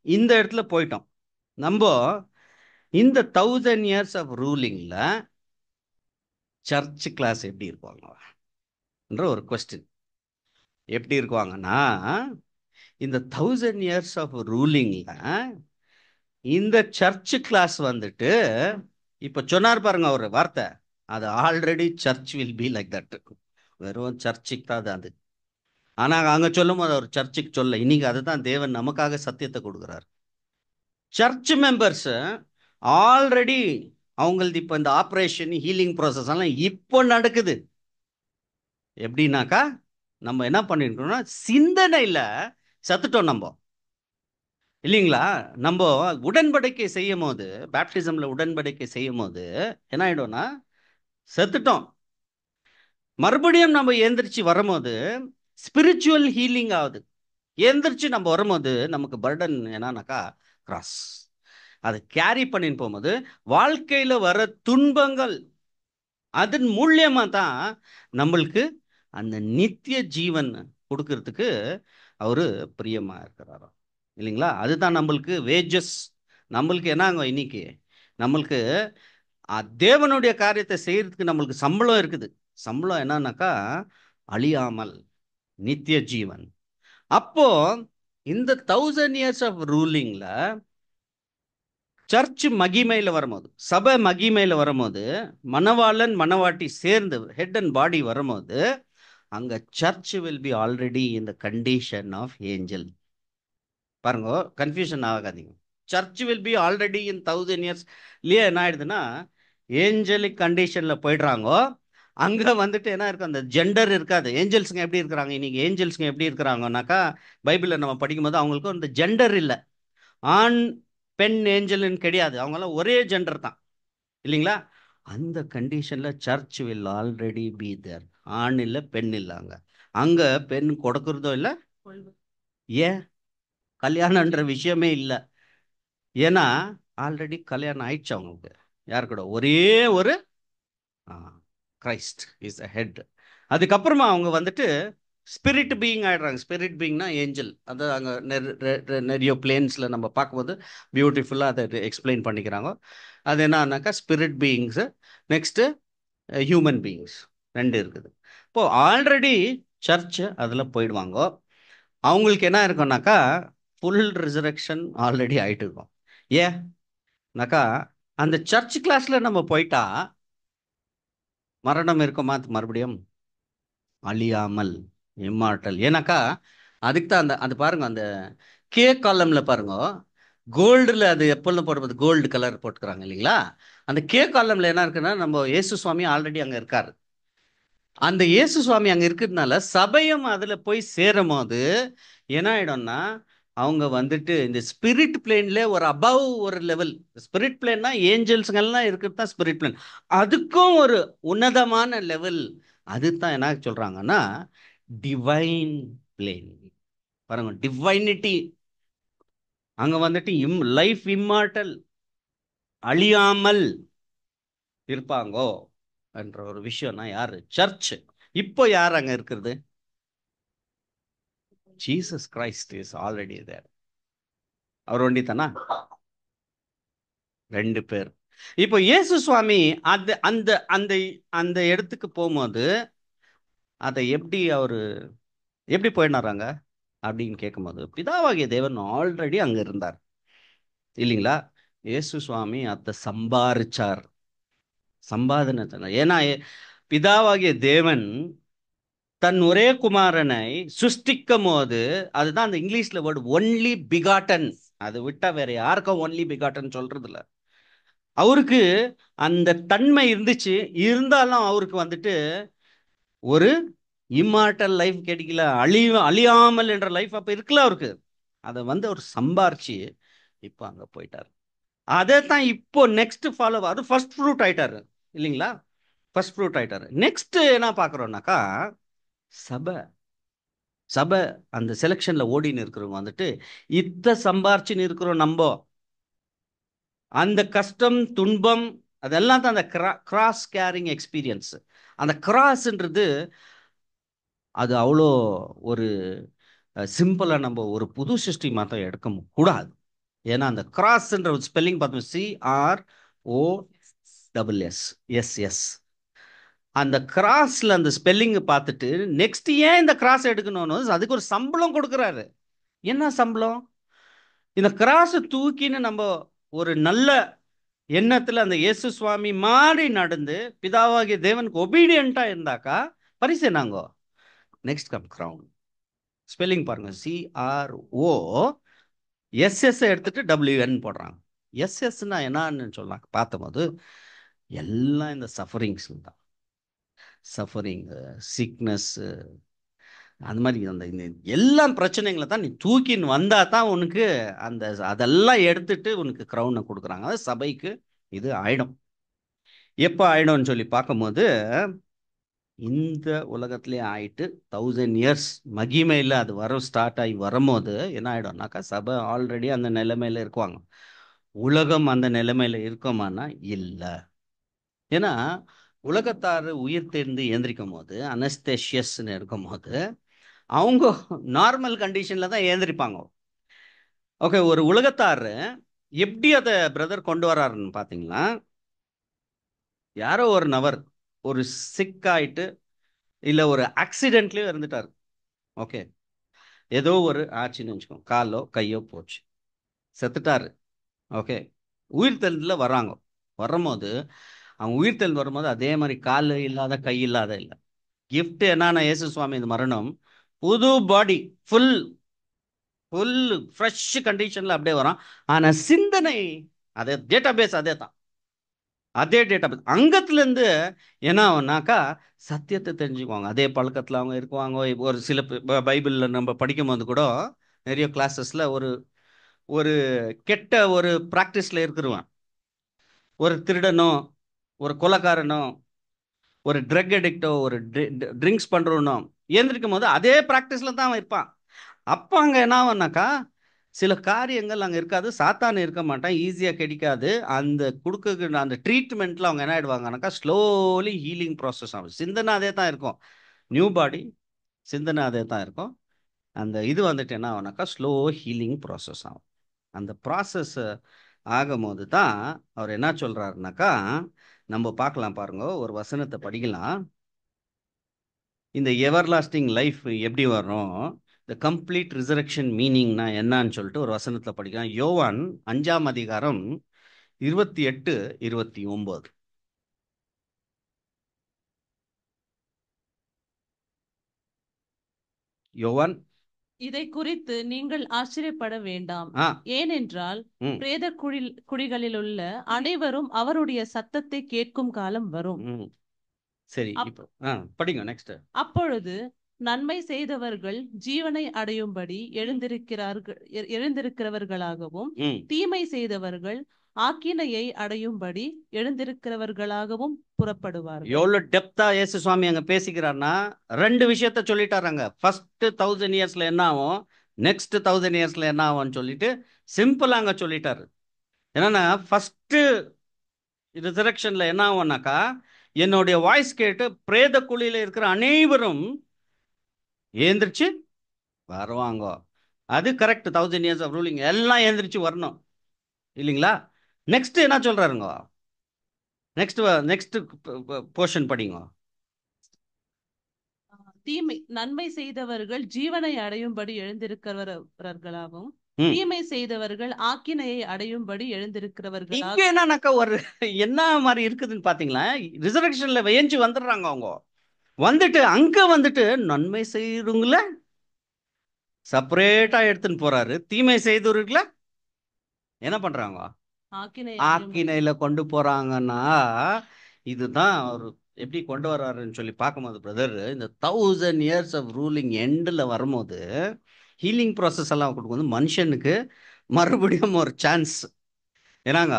இந்த இடத்துல போயிட்டோம். நம்ம இந்த 1000 years ஆஃப் ரூலிங்ல சர்ச் கிளாஸ் எப்படி இருப்பாங்க என்ற ஒரு கொஸ்டின். எப்படி இருக்குவாங்கன்னா, இந்த 1000 years ஆஃப் ரூலிங்ல இந்த சர்ச் கிளாஸ் வந்துட்டு இப்ப சொன்னார் பாருங்க ஒரு வார்த்தை, அது already search will be like that. வெறும் சர்ச்சுக்கு தான் அது. ஆனா அங்க சொல்லும் போது அவர் சர்ச்சுக்கு சொல்ல, இன்னைக்கு அதுதான் தேவன் நமக்காக சத்தியத்தை கொடுக்குறார். சர்ச் மெம்பர்ஸ் ஆல்ரெடி அவங்களது இப்போ இந்த ஆப்ரேஷன் ஹீலிங் ப்ராசஸ் எல்லாம் இப்போ நடக்குது. எப்படின்னாக்கா, நம்ம என்ன பண்ணிருக்கோம்னா சிந்தனையில சத்துட்டோம் நம்ம, இல்லைங்களா? நம்ம உடன்படிக்கை செய்யும் போது, பேப்டிசம்ல உடன்படிக்கை செய்யும் போது என்ன ஆயிடும்னா செத்துட்டோம். மறுபடியும் நம்ம எந்திரிச்சு வரும்போது ஸ்பிரிச்சுவல் ஹீலிங் ஆகுது. எந்திரிச்சு நம்ம வரும்போது நமக்கு பர்டன் என்னன்னாக்கா கிராஸ். அதை கேரி பண்ணின்னு போகும்போது வாழ்க்கையில வர துன்பங்கள் அதன் மூலியமா தான் நம்மளுக்கு அந்த நித்திய ஜீவன் கொடுக்கறதுக்கு அவரு பிரியமா இருக்கிறாராம், இல்லைங்களா? அதுதான் நம்மளுக்கு வேஜஸ். நம்மளுக்கு என்னங்க இன்னைக்கு நம்மளுக்கு தேவனுடைய காரியத்தை செய்யறதுக்கு நம்மளுக்கு சம்பளம் இருக்குது. சம்பளம் என்னன்னாக்கா அழியாமல் நித்திய ஜீவன். அப்போ இந்த 1000 years ஆஃப் ரூலிங்ல சர்ச் மகிமையில வரும்போது, சபை மகிமையில வரும்போது, மணவாளன் மணவாட்டி சேர்ந்து ஹெட் அண்ட் பாடி வரும்போது, அங்க church will be already in the condition of angel. பாருங்க, கன்ஃபியூஷன் ஆகாதீங்க. Church will be already in 1000 years இல்லையா என்ன ஆயிடுதுன்னா ஏஞ்சலிக் கண்டிஷன்ல போயிடுறாங்க. அங்க வந்துட்டு என்ன இருக்கும், அந்த ஜெண்டர் இருக்காது. ஏஞ்சல்ஸுங்க எப்படி இருக்கிறாங்க இன்னைக்கு? ஏஞ்சல்ஸுங்க எப்படி இருக்கிறாங்கன்னாக்கா, பைபிளில் நம்ம படிக்கும்போது அவங்களுக்கு அந்த ஜெண்டர் இல்லை, ஆண் பெண் ஏஞ்சல்னு கிடையாது. அவங்களாம் ஒரே ஜெண்டர் தான், இல்லைங்களா? அந்த கண்டிஷன்ல church will already be there. ஆண் இல்லை பெண் இல்லைங்க. அங்க பெண் கொடுக்கறதோ இல்லை. ஏன்? கல்யாணன்ற விஷயமே இல்லை. ஏன்னா ஆல்ரெடி கல்யாணம் ஆயிடுச்சு அவங்களுக்கு. யார் கூட? ஒரே ஒரு கிரைஸ்ட் இஸ் அ ஹெட். அதுக்கப்புறமா அவங்க வந்துட்டு ஸ்பிரிட் பீயிங் ஆயிடுறாங்க. ஸ்பிரிட் பீயிங்னா ஏஞ்சல். அது அங்கே நிறைய பிளேன்ஸில் நம்ம பார்க்கும்போது பியூட்டிஃபுல்லாக அதை எக்ஸ்பிளைன் பண்ணிக்கிறாங்க. அது என்னன்னாக்கா spirit beings, next human beings, ரெண்டு இருக்குது. இப்போது ஆல்ரெடி சர்ச் அதில் போயிடுவாங்க. அவங்களுக்கு என்ன இருக்கும்னாக்கா ஃபுல் ரிசரக்ஷன் ஆல்ரெடி ஆகிட்டு இருக்கும். ஏன்னாக்கா அந்த சர்ச் கிளாஸில் நம்ம போயிட்டா மரணம் இருக்குமா மறுபடியும்? அழியாமல், இம்மார்டல். ஏன்னாக்கா அதுக்கு தான் அது பாருங்க, அந்த கே காலம்ல பாருங்க, கோல்டுல அது எப்பொழுதும் போடும்போது கோல்டு கலர் போட்டுக்கிறாங்க இல்லைங்களா? அந்த கே காலம்ல என்ன இருக்குன்னா, நம்ம இயேசு சுவாமி ஆல்ரெடி அங்க இருக்காரு. அந்த இயேசு சுவாமி அங்க இருக்கிறதுனால சபையும் அதுல போய் சேரும் போது என்ன ஆயிடும்னா, அவங்க வந்துட்டு இந்த ஸ்பிரிட் பிளேன்ல ஒரு அபவ் ஒரு லெவல். ஸ்பிரிட் பிளேன்னா ஏஞ்சல்ஸ்கள்லாம் இருக்கிறது தான் ஸ்பிரிட் பிளேன். அதுக்கும் ஒரு உன்னதமான லெவல். அதுதான் என்ன சொல்றாங்கன்னா டிவைன் பிளேன். பாருங்க, டிவைனிட்டி. அங்க வந்துட்டு லைஃப் இம்மார்டல், அழியாமல் இருப்பாங்கோ என்ற ஒரு விஷயம்னா யாரு? சர்ச். இப்போ யார் அங்க இருக்கிறது? Jesus Christ is already there. அவர் ஒண்டித்தானா? 2 பேர். இப்போ இயேசு சுவாமி அந்த அந்த அந்த அந்த இடத்துக்கு போகும்போது அதை எப்படி போயினாராங்க அப்படின்னு கேட்கும்போது, பிதாவாகிய தேவன் ஆல்ரெடி அங்க இருந்தார் இல்லைங்களா? இயேசு சுவாமி அதை சம்பாரிச்சார். சம்பாதனை சொன்னார். ஏன்னா பிதாவாகிய தேவன் தன் ஒரே குமாரனை சிருஷ்டிக்கும் போது, அதுதான் அந்த இங்கிலீஷ்ல வேர்டு ஒன்லி பிகாட்டன். அது விட்டா வேற யாருக்கும் ஒன்லி பிகாட்டன் சொல்றது இல்ல. அவருக்கு அந்த தன்மை இருந்துச்சு. இருந்தாலும் அவருக்கு வந்துட்டு ஒரு இம்மார்டல் லைஃப் கிடைக்கல, அழியாமல் என்ற லைஃப் அப்ப இருக்கல அவருக்கு. அதை அவர் சம்பாரிச்சு இப்போ அங்க போயிட்டார். அதை தான் இப்போ நெக்ஸ்ட் ஃபாலோ, அது ஃபர்ஸ்ட் ஃப்ரூட் ஆயிட்டாரு இல்லைங்களா? ஃபர்ஸ்ட் ஃப்ரூட் ஆயிட்டாரு. நெக்ஸ்ட் என்ன பார்க்குறோம்னாக்கா, சபை. சபை அந்த செலெக்ஷன்ல ஓடின்னு இருக்கிறவங்க வந்துட்டு சம்பாரிச்சுன்னு இருக்கிறோம் நம்ம. அந்த கஷ்டம் துன்பம் அதெல்லாம் தான் அந்த கிராஸ் கேரிங் எக்ஸ்பீரியன்ஸ். அந்த கிராஸ்ன்றது அது அவ்வளோ ஒரு சிம்பிளா நம்ம ஒரு புது சிருஷ்டி மாத்திரம் எடுக்க கூடாது. ஏன்னா அந்த கிராஸ்ன்ற ஸ்பெல்லிங் பார்த்தோம், CROSS. அந்த கிராஸ்ல அந்த ஸ்பெல்லிங் பார்த்துட்டு நெக்ஸ்ட் ஏன் இந்த கிராஸ் எடுக்கணும்னு அதுக்கு ஒரு சம்பளம் கொடுக்குறாரு. என்ன சம்பளம்? இந்த கிராஸ் தூக்கின்னு நம்ம ஒரு நல்ல எண்ணத்துல அந்த இயேசு சுவாமி மாறி நடந்து பிதாவாகிய தேவனுக்கு ஒபீடியண்டா இருந்தாக்கா பரிசு என்னங்கோ? Next come crown. ஸ்பெல்லிங் பாருங்க, CROSS எடுத்துட்டு WN போடுறாங்க. எஸ்எஸ்னா என்னன்னு சொல்லலாம் பார்த்தபோது எல்லாம் இந்த சஃபரிங்ஸ் தான். சஃபரிங், சிக்னஸ், அந்த மாதிரி அந்த எல்லா பிரச்சனைகளை தான் நீ தூக்கின்னு வந்தா தான் உனக்கு அந்த அதெல்லாம் எடுத்துட்டு உனக்கு க்ரௌனை கொடுக்குறாங்க. அது சபைக்கு இது ஆயிடும். எப்போ ஆயிடும்னு சொல்லி பார்க்கும்போது, இந்த உலகத்திலே ஆயிட்டு 1000 இயர்ஸ் மகிமையில் அது ஸ்டார்ட் ஆகி வரும்போது என்ன ஆயிடும்னாக்கா, சபை ஆல்ரெடி அந்த நிலைமையில இருக்குவாங்க. உலகம் அந்த நிலைமையில இருக்குமானா இல்லை. ஏன்னா உலகத்தார் உயிர் தெரிந்து எந்திரிக்கும் போது, அனஸ்தேஷியஸ்ன்னு இருக்கும் போது அவங்க நார்மல் கண்டிஷன்ல தான் ஏந்திரிப்பாங்க. ஓகே, ஒரு உலகத்தாரு எப்படி அதை பிரதர் கொண்டு வராருன்னு பார்த்தீங்கன்னா, யாரோ ஒரு நபர் ஒரு சிக் ஆயிட்டு இல்லை ஒரு ஆக்சிடென்ட்லயோ இருந்துட்டார். ஓகே, ஏதோ ஒரு ஆச்சுன்னு வச்சுக்கோங்க, காலோ கையோ போச்சு, செத்துட்டாரு. ஓகே, உயிர் தெழுந்துல வராங்க. வரும்போது அவங்க உயிர் தெழுந்து வரும்போது அதே மாதிரி கால் இல்லாத கை இல்லாத இல்லை. கிஃப்ட் என்னன்னா, இயேசு சுவாமி இந்த மரணம் புது பாடி, ஃபுல் ஃபுல் ஃப்ரெஷ் கண்டிஷன்ல அப்படியே வரும். ஆனா சிந்தனை அதே டேட்டா பேஸ், அதே டேட்டா பேஸ் அங்கத்துல இருந்து என்ன ஆகும்னாக்கா சத்தியத்தை தெரிஞ்சுக்குவாங்க. அதே பழக்கத்துல அவங்க இருக்குவாங்க. ஒரு சில பைபிள்ல நம்ம படிக்கும் போது கூட நிறைய கிளாஸஸ்ல ஒரு ஒரு கெட்ட ஒரு பிராக்டிஸ்ல இருக்கிறவன், ஒரு திருடனோ, ஒரு கொலைக்காரனோ, ஒரு ட்ரக் அடிக்டோ, ஒரு ட்ரிங்க்ஸ் பண்றவனோ ஏந்திரிக்கும் போது அதே பிராக்டிஸ்ல தான் அவன் இருப்பான். அப்போ அங்க என்ன ஆகும்னாக்கா, சில காரியங்கள் அங்க இருக்காது, சாத்தான் இருக்க மாட்டான், ஈஸியா கிடைக்காது. அந்த கொடுக்க அந்த ட்ரீட்மெண்ட்ல அவங்க என்ன ஆயிடுவாங்கனாக்கா, ஸ்லோலி ஹீலிங் ப்ராசஸ் ஆகும். சிந்தனை அதே தான் இருக்கும், நியூ பாடி, சிந்தனை அதே தான் இருக்கும். அந்த இது வந்துட்டு என்ன ஆகும்னாக்கா ஸ்லோ ஹீலிங் ப்ராசஸ் ஆகும். அந்த ப்ராசஸ் ஆகும்போது தான் அவர் என்ன சொல்றாருனாக்கா, நம்ம பார்க்கலாம் பாருங்க, ஒரு வசனத்தை படிக்கலாம். இந்த எவர்லாஸ்டிங் லைஃப் எப்படி வரும், த கம்ப்ளீட் ரிசரக்ஷன் மீனிங்னா என்னன்னு சொல்லிட்டு ஒரு வசனத்தில் படிக்கலாம். யோவான் 5ஆம் அதிகாரம் 28, 29. யோவான் இதை குறித்து நீங்கள் ஆச்சரியப்பட வேண்டாம். ஆ ஏனென்றால் ம் பிரேத குழிகளில் உள்ள அனைவரும் அவருடைய சத்தத்தை கேட்கும் காலம் வரும். ம் சரி, அப்- இப்போ படிங்க நெக்ஸ்ட். அப்பொழுது நன்மை செய்தவர்கள் ஜீவனை அடையும்படி எழுந்திருக்கிறவர்களாகவும் ம் தீமை செய்தவர்கள் ஆக்கினையை அடையும்படி எழுந்திருக்கிறவர்களாகவும் புறப்படுவார்கள். எவ்வளவு டெப்தா இயேசு சுவாமி அங்க பேசிக்கிறார்னா, ரெண்டு விஷயத்த சொல்லிட்டாராங்க. ஃபர்ஸ்ட் 1000 இயர்ஸ்ல என்ன ஆகும், நெக்ஸ்ட் 1000 இயர்ஸ்ல என்ன ஆகும்னு சொல்லிட்டு சிம்பிளா அங்க சொல்லிட்டாரு. என்னன்னா ஃபர்ஸ்ட் ரிசரக்ஷன்ல என்ன ஆகும்னாக்கா, என்னுடைய வாய்ஸ் கேட்டு பிரேத குழியில இருக்கிற அனைவரும் ஏந்திரிச்சு வருவாங்க. அது கரெக்ட். 1000 இயர்ஸ் ஆஃப் ரூலிங் எல்லாம் ஏந்திரிச்சு வரணும் இல்லைங்களா? நெக்ஸ்ட் என்ன சொல்றாருங்க? நெக்ஸ்ட் நெக்ஸ்ட் போர்ஷன் படிங்க. நன்மை செய்தவர்கள் ஜீவனை அடையும்படி எழுந்திருக்கிறவர்களாகவும் ம் தீமை செய்தவர்கள் ஆக்கினையை அடையும்படி இங்க எழுந்திருக்கிறவர்களாக என்னன்னாக்கா ஒரு என்ன மாதிரி இருக்குதுன்னு பாத்தீங்களா? ரிசர்வேஷன்ல வெயஞ்சு வந்துடுறாங்க அவங்க. வந்துட்டு அங்க வந்துட்டு நன்மை செய்யறவங்கள செப்பரேட்டா எடுத்துன்னு போறாரு. தீமை செய்தவர்கள என்ன பண்றாங்க? ஆக்கினை அடையும்படி ஆக்கினையில கொண்டு போறாங்கன்னா, இதுதான் அவர் எப்படி கொண்டு வர்றாருன்னு சொல்லி பார்க்கும்போது பிரதர், இந்த 1000 இயர்ஸ் ஆஃப் ரூலிங் எண்டில் வரும்போது ஹீலிங் ப்ராசஸ் எல்லாம் கொடுக்கும்போது மனுஷனுக்கு மறுபடியும் ஒரு சான்ஸ். ஏன்னாங்க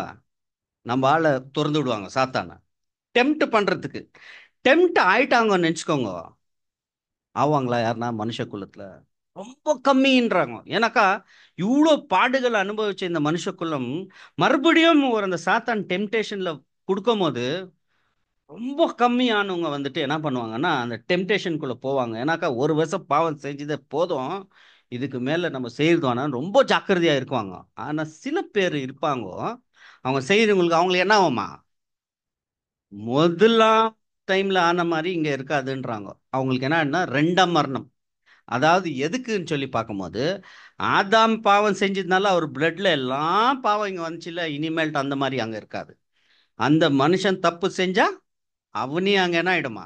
நம்ம ஆளை திறந்து விடுவாங்க சாத்தான டெம்ப்ட் பண்றதுக்கு. டெம்ப்ட் ஆயிட்டாங்கன்னு நினச்சிக்கோங்க, ஆவாங்களா யாருன்னா மனுஷ குலத்துல? ரொம்ப கம்மின்றாங்க. ஏன்னாக்கா இவ்வளோ பாடுகள் அனுபவிச்ச இந்த மனுஷ குலம் மறுபடியும் ஒரு அந்த சாத்தான் டெம்டேஷன்ல கொடுக்கும் போது ரொம்ப கம்மியானவங்க வந்துட்டு என்ன பண்ணுவாங்கன்னா அந்த டெம்டேஷனுக்குள்ள போவாங்க. ஏன்னாக்கா ஒரு வருஷம் பாவம் செஞ்சதே போதும், இதுக்கு மேல நம்ம செய்யறதுவானா ரொம்ப ஜாக்கிரதையா இருக்குவாங்க. ஆனா சில பேர் இருப்பாங்க, அவங்க செய்யறவங்களுக்கு அவங்களுக்கு என்ன ஆகுமா, முதலாம் டைம்ல ஆன மாதிரி இங்க இருக்காதுன்றாங்க. அவங்களுக்கு என்னன்னா ரெண்டாம் மரணம். அதாவது எதுக்குன்னு சொல்லி பார்க்கும்போது, ஆதாம் பாவம் செஞ்சதுனால அவர் பிளட்ல எல்லாம் பாவம் இங்க வந்துச்சுல, இனிமேல்ட்டு அந்த மாதிரி அங்க இருக்காது. அந்த மனுஷன் தப்பு செஞ்சா அவனே அங்க என்ன ஆயிடுமா,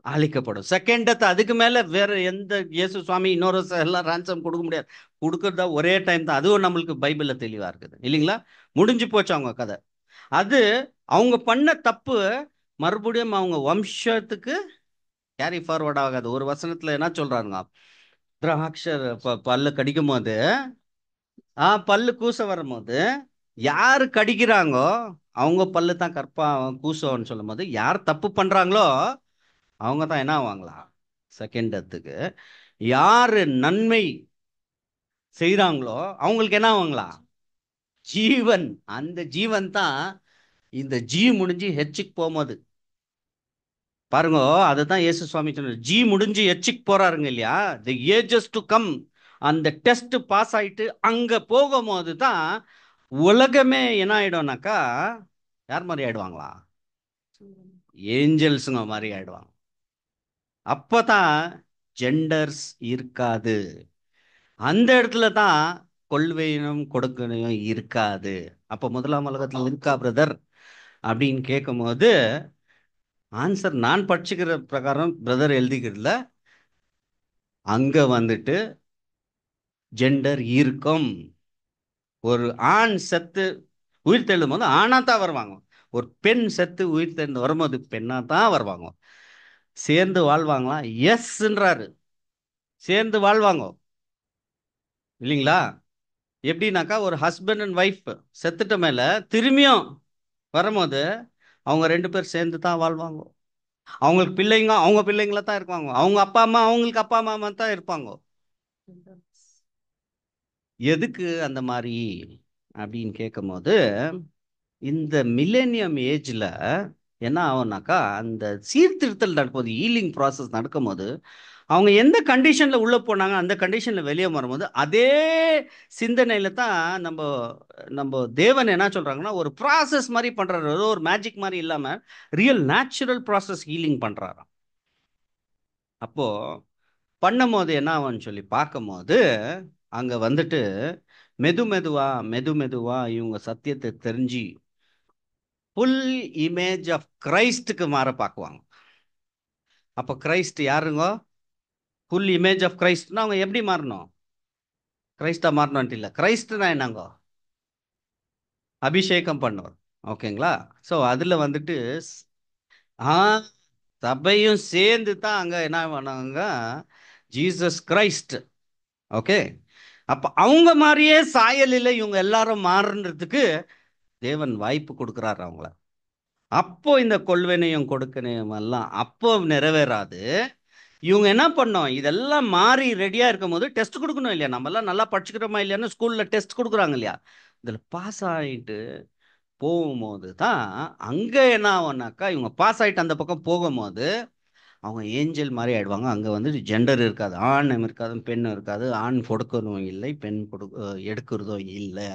அழிக்கப்படும். Second death. அதுக்கு மேல வேற எந்த இயேசு சுவாமி இன்னொரு எல்லாம் ரான்சம் கொடுக்க முடியாது. கொடுக்கறதா ஒரே டைம் தான். அதுவும் நம்மளுக்கு பைபிள்ல தெளிவா இருக்குது இல்லைங்களா? முடிஞ்சு போச்சு அவங்க கதை. அது அவங்க பண்ண தப்பு மறுபடியும் அவங்க வம்சத்துக்கு கேரி ஃபார்வர்ட் ஆகாது. ஒரு வசனத்துல என்ன சொல்றாருங்க, திராட்சர் பல்லு கடிக்கும் போது பல்லு கூச வரும்போது யாரு கடிக்கிறாங்கோ அவங்க பல்லு தான் கற்பா கூசம்னு சொல்லும் போது, யார் தப்பு பண்றாங்களோ அவங்க தான் என்ன ஆவாங்களா செகண்ட் டெத்துக்கு. யாரு நன்மை செய்றாங்களோ அவங்களுக்கு என்ன ஆவாங்களா ஜீவன். அந்த ஜீவன் தான் இந்த ஜீ முடிஞ்சு ஹெச்சுக்கு போகும்போது பாருங்க. அதுதான் இயேசு சுவாமி சொன்னார், ஜி முடிஞ்சு எச்சுக்கு போறாருங்க இல்லையா, தி ஏஜஸ் டு கம். அந்த டெஸ்ட் பாஸ் ஆயிட்டு அங்க போகும்போது தான் உலகமே என்ன ஆயிடும்னாக்கா யார் மாதிரி ஆயிடுவாங்களா, ஏஞ்சல்ஸுங்க மாதிரி ஆயிடுவாங்க. அப்பதான் ஜெண்டர்ஸ் இருக்காது. அந்த இடத்துல தான் கொள்வையினும் கொடுக்கணும் இருக்காது. அப்ப முதலாம் உலகத்துல இருக்கா பிரதர் அப்படின்னு கேட்கும்போது ஆன்சர் நான் படிச்சுக்கிற பிரகாரம் பிரதர் எழுதிக்கிறதுல அங்க வந்துட்டு ஜெண்டர் இருக்கும். ஒரு ஆண் செத்து உயிர் தெழும் போது ஆணா தான் வருவாங்க. ஒரு பெண் செத்து உயிர் தெழுந்து வரும்போது பெண்ணா தான் வருவாங்க. சேர்ந்து வாழ்வாங்களா? எஸ்ன்றாரு, சேர்ந்து வாழ்வாங்க இல்லைங்களா? எப்படின்னாக்கா ஒரு ஹஸ்பண்ட் அண்ட் ஒய்ஃப் செத்துட்ட மேல திரும்பியும் வரும்போது அவங்க ரெண்டு பேர் சேர்ந்து தான் வாழ்வாங்க. அவங்களுக்கு பிள்ளைங்க அவங்க பிள்ளைங்கள தான் இருப்பாங்க. அவங்க அப்பா அம்மா அவங்களுக்கு அப்பா அம்மா தான் இருப்பாங்க. எதுக்கு அந்த மாதிரி அப்படின்னு கேட்கும்போது, இந்த மில்லேனியம் ஏஜ்ல என்ன ஆகும்னாக்கா அந்த சீர்திருத்தல் நடக்கும்போது, ஹீலிங் ப்ராசஸ் நடக்கும்போது அவங்க எந்த கண்டிஷன்ல உள்ள போனாங்க அந்த கண்டிஷன்ல வெளியே வரும்போது அதே சிந்தனையில தான் நம்ம நம்ம தேவன் என்ன சொல்றாங்கன்னா ஒரு ப்ராசஸ் மாதிரி பண்றாரு. ஏதோ ஒரு மேஜிக் மாதிரி இல்லாம ரியல் நேச்சுரல் ப்ராசஸ் ஹீலிங் பண்றாராம். அப்போ பண்ணும்போது என்ன ஆகும்னு சொல்லி பார்க்கும்போது அங்க வந்துட்டு மெது மெதுவா இவங்க சத்தியத்தை தெரிஞ்சு ஃபுல் இமேஜ் ஆஃப் கிரைஸ்டுக்கு மாற பார்க்குவாங்க. அப்போ கிரைஸ்ட் யாருங்க? ஃபுல் இமேஜ் ஆஃப் கிரைஸ்ட்னா அவங்க எப்படி மாறணும்? கிரைஸ்டா மாறணும்ட்டு இல்லை. கிரைஸ்ட்னா என்னங்க? அபிஷேகம் பண்ணுவார். ஓகேங்களா? ஸோ அதில் வந்துட்டு ஆ சபையும் சேர்ந்து தான் அங்கே என்ன பண்ணாங்க? Jesus Christ. ஓகே. அப்போ அவங்க மாதிரியே சாயலில் இவங்க எல்லாரும் மாறுறதுக்கு தேவன் வாய்ப்பு கொடுக்குறாரு அவங்கள. அப்போ இந்த கொள்வனையும் கொடுக்கணையும் எல்லாம் அப்போ நிறைவேறாது. இவங்க என்ன பண்ணோம்? இதெல்லாம் மாறி ரெடியா இருக்கும் போது டெஸ்ட் கொடுக்கணும் இல்லையா? நம்ம எல்லாம் நல்லா படிச்சுக்கிறோமா இல்லையான்னு ஸ்கூல்ல டெஸ்ட் கொடுக்குறாங்க இல்லையா? இதில் பாஸ் ஆகிட்டு போகும்போது தான் அங்க என்ன ஆகும்னாக்கா, இவங்க பாஸ் ஆயிட்டு அந்த பக்கம் போகும்போது அவங்க ஏஞ்சல் மாதிரி ஆயிடுவாங்க. அங்க வந்து ஜெண்டர் இருக்காது, ஆண் இருக்காது, பெண் இருக்காது. ஆண் கொடுக்கறதும் இல்லை, பெண் எடுக்கிறதும் இல்லை.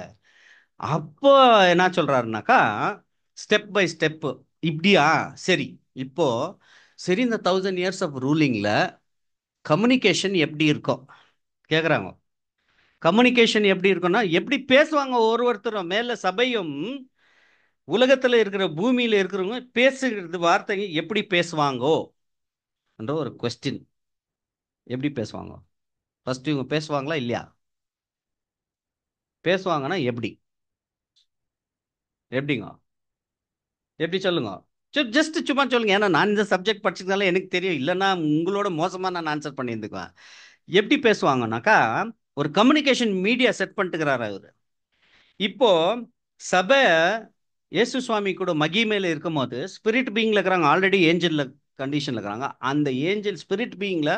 அப்போ என்ன சொல்றாருனாக்கா, ஸ்டெப் பை ஸ்டெப் இப்படியா சரி. இப்போ சரி, இந்த 1000 years ஆஃப் ரூலிங்ல கம்யூனிகேஷன் எப்படி இருக்கும் கேக்குறாங்க. கம்யூனிகேஷன் எப்படி இருக்கும்னா, எப்படி பேசுவாங்க ஒருத்தரும் மேல சபையும் உலகத்துல இருக்கிற பூமியில இருக்கிறவங்க பேசுகிறது வார்த்தைங்க எப்படி பேசுவாங்கோ என்ற ஒரு கொஸ்டின். எப்படி பேசுவாங்க? ஃபர்ஸ்ட் இவங்க பேசுவாங்களா இல்லையா? பேசுவாங்கன்னா எப்படி? எப்படிங்க? எப்படி சொல்லுங்க? ஜஸ்ட் சும்மா சொல்லுங்க. ஏன்னா நான் இந்த சப்ஜெக்ட் படிச்சதுனால எனக்கு தெரியும். இல்லைன்னா உங்களோட மோசமா நான் ஆன்சர் பண்ணியிருந்துக்குவேன். எப்படி பேசுவாங்கன்னாக்கா, ஒரு கம்யூனிகேஷன் மீடியா செட் பண்ணிட்டுக்கிறாரு அவரு. இப்போ சபை இயேசு சுவாமி கூட மகிமையில இருக்கும்போது ஸ்பிரிட் பீயிங்ல இருக்கிறாங்க. ஆல்ரெடி ஏஞ்சல் கண்டிஷன்ல இருக்கிறாங்க. அந்த ஏஞ்சல் ஸ்பிரிட் பீயிங்ல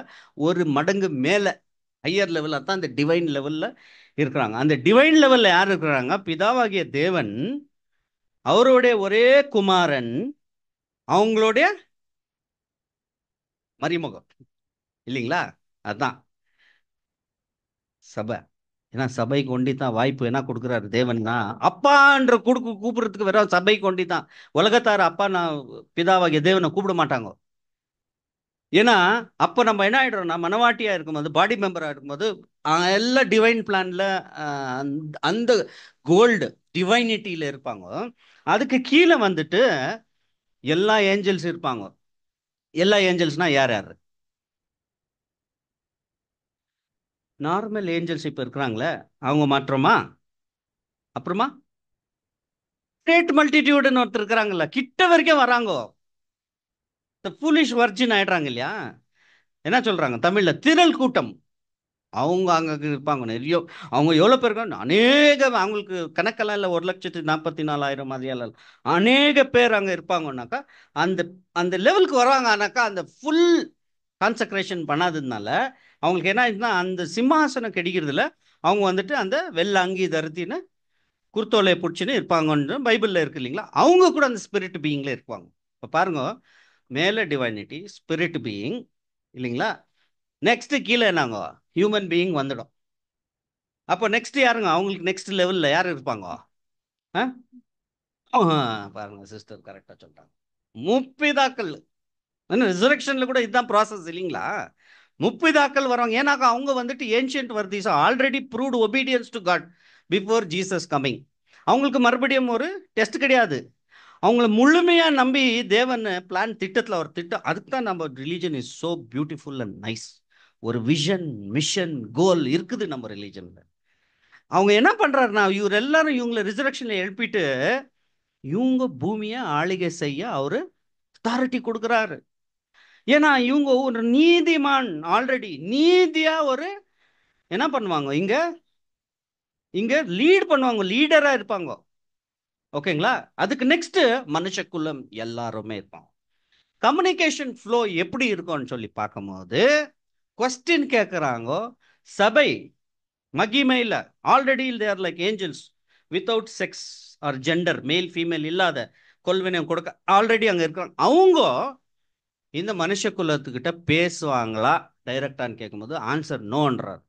ஒரு மடங்கு மேல ஹையர் லெவல்ல தான் அந்த டிவைன் லெவல்ல இருக்கிறாங்க. அந்த டிவைன் லெவல்ல யார் இருக்கிறாங்க? பிதாவாகிய தேவன், அவருடைய ஒரே குமாரன், அவங்களுடைய மரிமகம் இல்லைங்களா? அதான் சபை. ஏன்னா சபைக்கு ஒண்டி தான் வாய்ப்பு என்ன கொடுக்குறாரு தேவன்னா, அப்பான்ற கூப்பிடுறதுக்கு வெறும் சபைக்கு ஒண்டி தான். உலகத்தார் அப்பா நான் பிதாவாகிய தேவனை கூப்பிட மாட்டாங்க. ஏன்னா அப்போ நம்ம என்ன ஆயிடுறோம்னா, மனவாட்டியா இருக்கும்போது, பாடி மெம்பரா இருக்கும்போது எல்லாம் டிவைன் பிளான்ல அந்த கோல்டு டிவைனிட்டியில இருப்பாங்க. அதுக்கு கீழே வந்துட்டு எல்லா ஏஞ்சல்ஸ் இருப்பாங்க. எல்லா ஏஞ்சல்ஸ்னா யார் யார்? நார்மல் ஏஞ்சல்ஸ் இப்ப இருக்கிறாங்களே அவங்க மாற்றமா? அப்புறமா கிரேட் மல்டிடியூடுன்னு ஒருத்தர் இருக்கிறாங்கல்ல, கிட்ட வரைக்கும் வராங்க. ஃபூலிஷ் வர்ஜின் ஆயிடுறாங்க இல்லையா? என்ன சொல்றாங்க தமிழ்ல? திரள் கூட்டம். அவங்க அங்க இருப்பாங்க நிறைய. அவங்க எவ்வளவு பேர் இருக்காங்க? அநேக, அவங்களுக்கு கணக்கெல்லாம் இல்லை. 1,44,000 மாதிரியெல்லாம் இல்ல. அநேக பேர் அங்க இருப்பாங்கன்னாக்கா அந்த அந்த லெவலுக்கு வராங்க. ஆனாக்கா அந்த ஃபுல் கான்சக்ரேஷன் பண்ணாததுனால அவங்களுக்கு என்ன ஆயிடுச்சுன்னா, அந்த சிம்மாசனம் கிடைக்கிறதுல அவங்க வந்துட்டு அந்த வெள்ள அங்கி தருத்தின்னு குர்த்தோலையை பிடிச்சின்னு இருப்பாங்கன்னு பைபிள்ல இருக்கு இல்லைங்களா? அவங்க கூட அந்த ஸ்பிரிட் பீயிங்ல இருப்பாங்க. இப்போ பாருங்க, மேல டிவைனிட்டி ஸ்பிரிட் பீயிங் இல்லைங்களா? நெக்ஸ்ட் கீழே என்னங்க? ஹியூமன் பீயிங் வந்துடும். அப்போ நெக்ஸ்ட் யாருங்க? அவங்களுக்கு நெக்ஸ்ட் லெவல்ல யார் இருப்பாங்க? ஆ? பாருங்க சிஸ்டர் கரெக்டா சொல்றாங்க. முப்பிதாக்கள். ரிசரக்ஷன்ல கூட இதுதான் ப்ராசஸ் இல்லைங்களா? முப்பிதாக்கள் வருவாங்க. ஏன்னாக்கா அவங்க வந்துட்டு ancient worthies already proved obedience to God before Jesus coming. அவங்களுக்கு மறுபடியும் ஒரு டெஸ்ட் கிடையாது. அவங்கள முழுமையா நம்பி தேவன் பிளான் திட்டத்தில் ஒரு திட்டம். அதுக்கு தான் நம்ம religion is so beautiful and nice. ஒரு விஷன், மிஷன், கோல் இருக்குது நம்ம ரிலீஜன்ல. அவங்க என்ன பண்றாருன்னா, இவர் எல்லாரும் இவங்களை ரிசரக்ஷன்ல எழுப்பிட்டு இவங்க பூமியை ஆளுகை செய்ய அவரு அத்தாரிட்டி கொடுக்குறாரு. ஏன்னா இவங்க ஒரு நீதிமான், ஆல்ரெடி நீதியா ஒரு என்ன பண்ணுவாங்க, இங்க இங்க லீட் பண்ணுவாங்க, லீடரா இருப்பாங்க. ஓகேங்களா? அதுக்கு நெக்ஸ்ட் மனுஷக்குலம் எல்லாருமே இருப்பாங்க. கம்யூனிகேஷன் ஃப்ளோ எப்படி இருக்கும்னு சொல்லி பார்க்கும்போது கொஸ்டின் கேட்குறாங்க. சபை மகிமையில் already there like angels without sex or gender, male female இல்லாத கொள்வினம் கொடுக்க ஆல்ரெடி அங்கே இருக்கிறாங்க. அவங்க இந்த மனுஷ குலத்துக்கிட்ட பேசுவாங்களா டைரக்டான்னு கேட்கும்போது ஆன்சர் நோன்றார்.